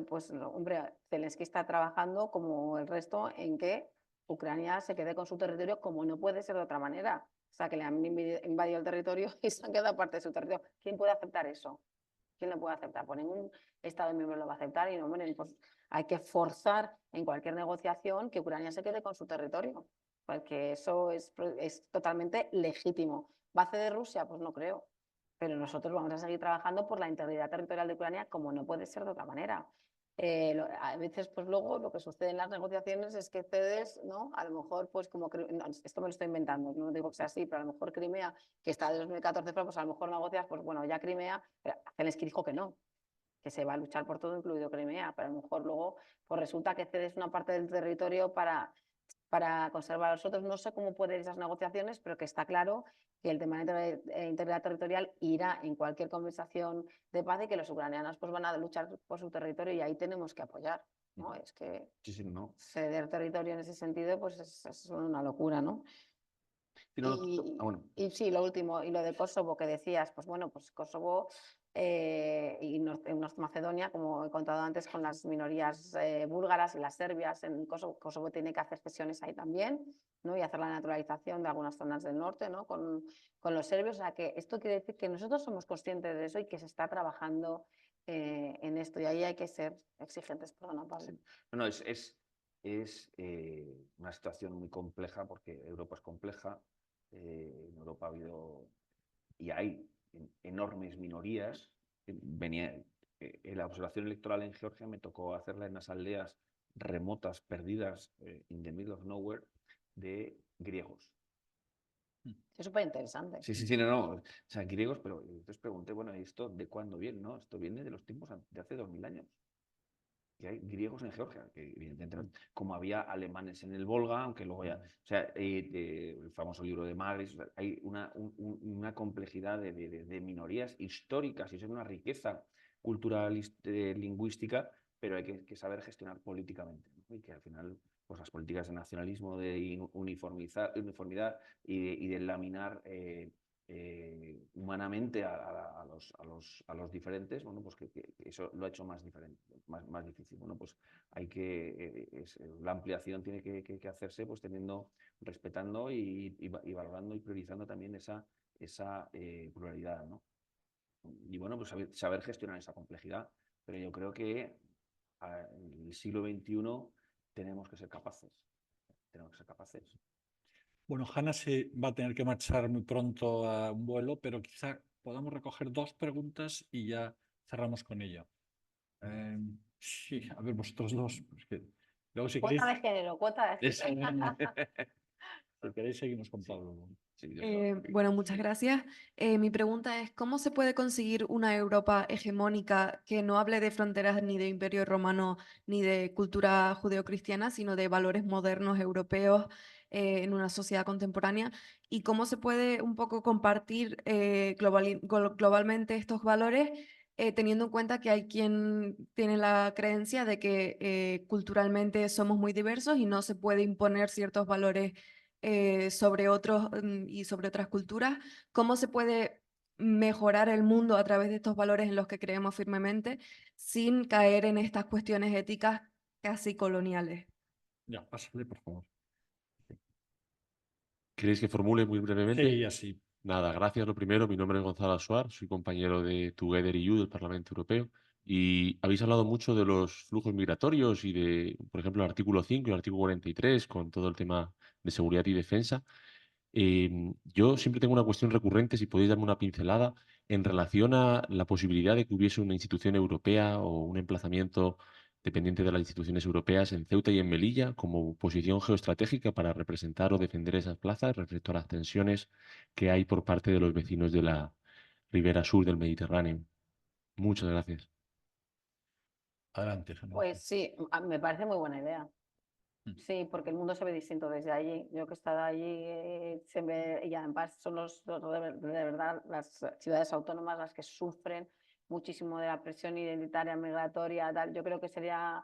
Pues, hombre, Zelensky está trabajando como el resto en que Ucrania se quede con su territorio como no puede ser de otra manera. O sea, que le han invadido el territorio y se han quedado parte de su territorio. ¿Quién puede aceptar eso? ¿Quién lo puede aceptar? Pues ningún Estado miembro lo va a aceptar y no, bueno, pues hay que forzar en cualquier negociación que Ucrania se quede con su territorio, porque eso es totalmente legítimo. ¿Va a ceder Rusia? Pues no creo. Pero nosotros vamos a seguir trabajando por la integridad territorial de Ucrania como no puede ser de otra manera. A veces, pues luego lo que sucede en las negociaciones es que cedes, ¿no? A lo mejor, pues como, no, esto me lo estoy inventando, no digo que sea así, pero a lo mejor Crimea, que está de 2014, pues a lo mejor negocias, pues bueno, ya Crimea, Zelensky dijo que no, que se va a luchar por todo, incluido Crimea, pero a lo mejor luego pues resulta que cedes una parte del territorio para conservar a los otros. No sé cómo pueden ir esas negociaciones, pero que está claro que el tema de integridad territorial irá en cualquier conversación de paz y que los ucranianos pues, van a luchar por su territorio y ahí tenemos que apoyar. ¿no? Es que Sí, no. ceder territorio en ese sentido pues es una locura, ¿no? Y sí, lo último, y lo de Kosovo que decías, pues bueno, pues Kosovo y Norte Macedonia, como he contado antes, con las minorías búlgaras y las serbias en Kosovo tiene que hacer cesiones ahí también, ¿no? Y hacer la naturalización de algunas zonas del norte, ¿no? Con los serbios. O sea que esto quiere decir que nosotros somos conscientes de eso y que se está trabajando en esto. Y ahí hay que ser exigentes. Perdona, Pablo. Sí. Bueno, es una situación muy compleja porque Europa es compleja. En Europa ha habido y hay enormes minorías. En la observación electoral en Georgia me tocó hacerla en unas aldeas remotas, perdidas, in the middle of nowhere, de griegos. Es súper interesante. Sí, sí, sí, no. O sea, griegos, pero entonces pregunté, bueno, ¿y esto de cuándo viene? No, esto viene de los tiempos de hace 2000 años. Que hay griegos en Georgia, que evidentemente, como había alemanes en el Volga, aunque luego ya, o sea, el famoso libro de Magris, o sea, hay una complejidad de minorías históricas y es una riqueza cultural, lingüística, pero hay que saber gestionar políticamente, ¿no? Y que al final, pues las políticas de nacionalismo, de uniformidad y de laminar humanamente a los diferentes, bueno, pues que eso lo ha hecho más diferente, más difícil. Bueno, pues hay la ampliación tiene que hacerse pues respetando y valorando y priorizando también esa pluralidad, ¿no? Y bueno, pues saber gestionar esa complejidad, pero yo creo que en el siglo XXI tenemos que ser capaces. Tenemos que ser capaces. Bueno, Hanna se va a tener que marchar muy pronto a un vuelo, pero quizá podamos recoger 2 preguntas y ya cerramos con ello. Sí, a ver, vosotros 2. Luego, si queréis, Cuota de género, cuota de género. si queréis, seguimos con Pablo. Sí, Bueno, muchas gracias. Mi pregunta es, ¿cómo se puede conseguir una Europa hegemónica que no hable de fronteras ni de imperio romano ni de cultura judeocristiana, sino de valores modernos europeos en una sociedad contemporánea? ¿Y cómo se puede un poco compartir globalmente estos valores, teniendo en cuenta que hay quien tiene la creencia de que culturalmente somos muy diversos y no se puede imponer ciertos valores sobre otros y sobre otras culturas? ¿Cómo se puede mejorar el mundo a través de estos valores en los que creemos firmemente sin caer en estas cuestiones éticas casi coloniales? Ya, pásale, por favor. ¿Queréis que formule muy brevemente? Sí, así. Nada, gracias. Lo primero, mi nombre es Gonzalo Asuar, soy compañero de Together EU del Parlamento Europeo y habéis hablado mucho de los flujos migratorios y de, por ejemplo, el artículo 5 y el artículo 43 con todo el tema de seguridad y defensa. Yo siempre tengo una cuestión recurrente, si podéis darme una pincelada, en relación a la posibilidad de que hubiese una institución europea o un emplazamiento dependiente de las instituciones europeas en Ceuta y en Melilla como posición geoestratégica para representar o defender esas plazas respecto a las tensiones que hay por parte de los vecinos de la ribera sur del Mediterráneo. Muchas gracias. Adelante, Hanna. Pues sí, me parece muy buena idea. Mm. Sí, porque el mundo se ve distinto desde allí. Yo que he estado allí, se ve, y además son de verdad las ciudades autónomas las que sufren muchísimo de la presión identitaria, migratoria, tal. Yo creo que estaría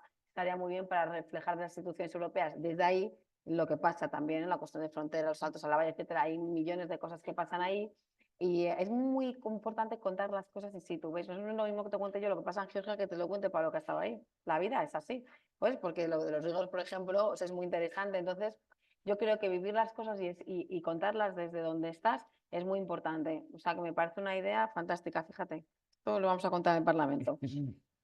muy bien para reflejar las instituciones europeas. Desde ahí, lo que pasa también en la cuestión de fronteras, los saltos a la valla, etcétera, hay millones de cosas que pasan ahí. Y es muy importante contar las cosas in situ. ¿Ves? No es lo mismo que te cuente yo lo que pasa en Georgia que te lo cuente para lo que ha estado ahí. La vida es así. Pues porque lo de los griegos, por ejemplo, o sea, es muy interesante. Entonces, yo creo que vivir las cosas y contarlas desde donde estás es muy importante. O sea, que me parece una idea fantástica, fíjate. Esto lo vamos a contar en el Parlamento.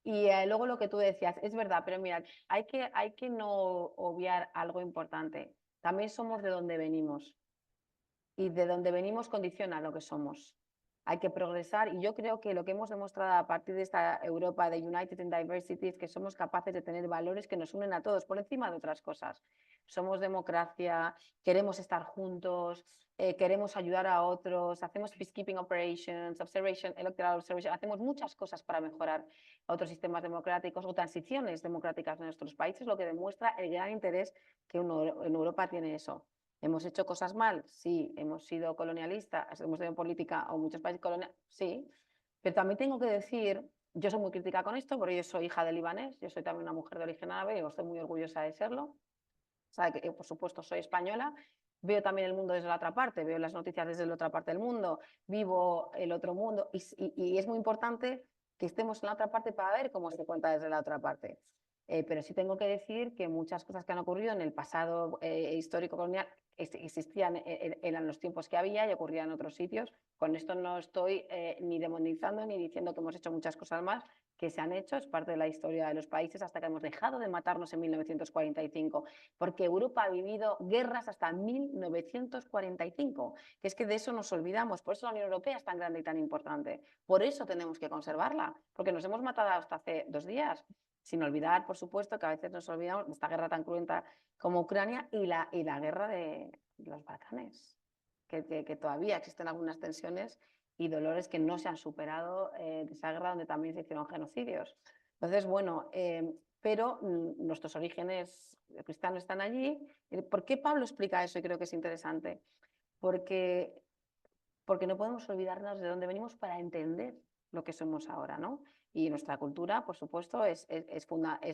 Y luego lo que tú decías, es verdad, pero mira, hay que no obviar algo importante. También somos de donde venimos. Y de donde venimos condiciona lo que somos. Hay que progresar y yo creo que lo que hemos demostrado a partir de esta Europa de United in Diversity es que somos capaces de tener valores que nos unen a todos por encima de otras cosas. Somos democracia, queremos estar juntos, queremos ayudar a otros, hacemos peacekeeping operations, electoral observation, hacemos muchas cosas para mejorar otros sistemas democráticos o transiciones democráticas en nuestros países, lo que demuestra el gran interés que en Europa tiene eso. ¿Hemos hecho cosas mal? Sí. ¿Hemos sido colonialistas? ¿Hemos tenido política o muchos países coloniales? Sí. Pero también tengo que decir, yo soy muy crítica con esto, porque yo soy hija de libanés, yo soy también una mujer de origen árabe y estoy muy orgullosa de serlo. Sabe que, por supuesto, soy española. Veo también el mundo desde la otra parte, veo las noticias desde la otra parte del mundo, vivo el otro mundo y es muy importante que estemos en la otra parte para ver cómo se cuenta desde la otra parte. Pero sí tengo que decir que muchas cosas que han ocurrido en el pasado histórico colonial existían en los tiempos que había y ocurrían en otros sitios. Con esto no estoy ni demonizando ni diciendo que hemos hecho muchas cosas más que se han hecho, es parte de la historia de los países hasta que hemos dejado de matarnos en 1945, porque Europa ha vivido guerras hasta 1945, que es que de eso nos olvidamos, por eso la Unión Europea es tan grande y tan importante, por eso tenemos que conservarla, porque nos hemos matado hasta hace 2 días. Sin olvidar, por supuesto, que a veces nos olvidamos de esta guerra tan cruenta como Ucrania y la guerra de los Balcanes. que todavía existen algunas tensiones y dolores que no se han superado de esa guerra donde también se hicieron genocidios. Entonces, bueno, pero nuestros orígenes cristianos están allí. ¿Por qué Pablo explica eso? Y creo que es interesante. Porque no podemos olvidarnos de dónde venimos para entender lo que somos ahora, ¿no? Y nuestra cultura, por supuesto, es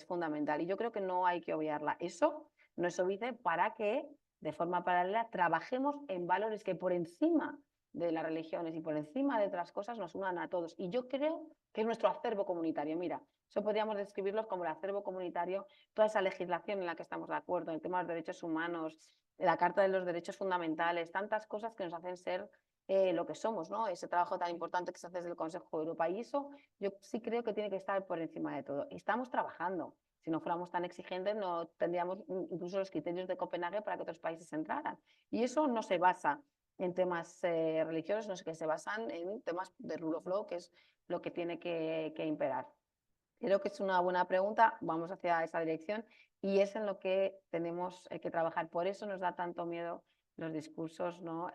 fundamental. Y yo creo que no hay que obviarla. Eso nos obedece para que, de forma paralela, trabajemos en valores que por encima de las religiones y por encima de otras cosas nos unan a todos. Y yo creo que es nuestro acervo comunitario. Mira, eso podríamos describirlos como el acervo comunitario, toda esa legislación en la que estamos de acuerdo, el tema de los derechos humanos, la Carta de los Derechos Fundamentales, tantas cosas que nos hacen ser lo que somos, ¿no? Ese trabajo tan importante que se hace desde el Consejo de Europa. Y eso yo sí creo que tiene que estar por encima de todo. Y estamos trabajando. Si no fuéramos tan exigentes, no tendríamos incluso los criterios de Copenhague para que otros países entraran. Y eso no se basa en temas religiosos, no sé, que se basan en temas de rule of law, que es lo que tiene que imperar. Creo que es una buena pregunta, vamos hacia esa dirección y es en lo que tenemos que trabajar. Por eso nos da tanto miedo los discursos, ¿no?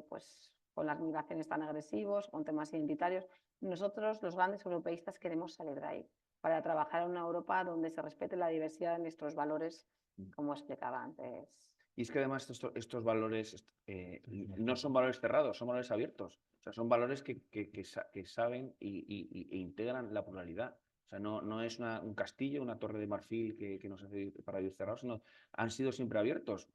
Pues con las migraciones tan agresivos, con temas identitarios. Nosotros, los grandes europeístas, queremos salir de ahí para trabajar en una Europa donde se respete la diversidad de nuestros valores, como explicaba antes. Y es que además estos valores no son valores cerrados, son valores abiertos. O sea, son valores que saben e integran la pluralidad. O sea, no es un castillo, una torre de marfil que nos hace para vivir cerrados, sino han sido siempre abiertos.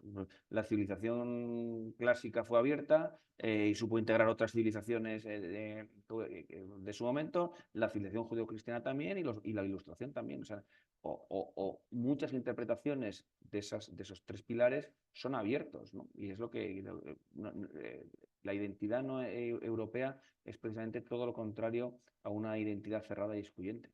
La civilización clásica fue abierta y supo integrar otras civilizaciones de su momento, la civilización judeocristiana también y la Ilustración también. O sea, o muchas interpretaciones de esos tres pilares son abiertos, ¿no? Y es lo que la identidad europea es precisamente todo lo contrario a una identidad cerrada y excluyente.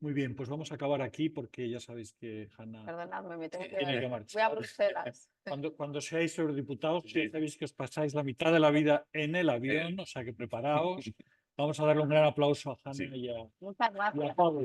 Muy bien, pues vamos a acabar aquí porque ya sabéis que Hanna Perdonadme, me tengo que tiene que voy a marchar. Bruselas. Cuando seáis eurodiputados, ya sabéis que os pasáis la mitad de la vida en el avión, o sea que preparaos. Vamos a darle un gran aplauso a Hanna y a Muchas gracias. Pablo.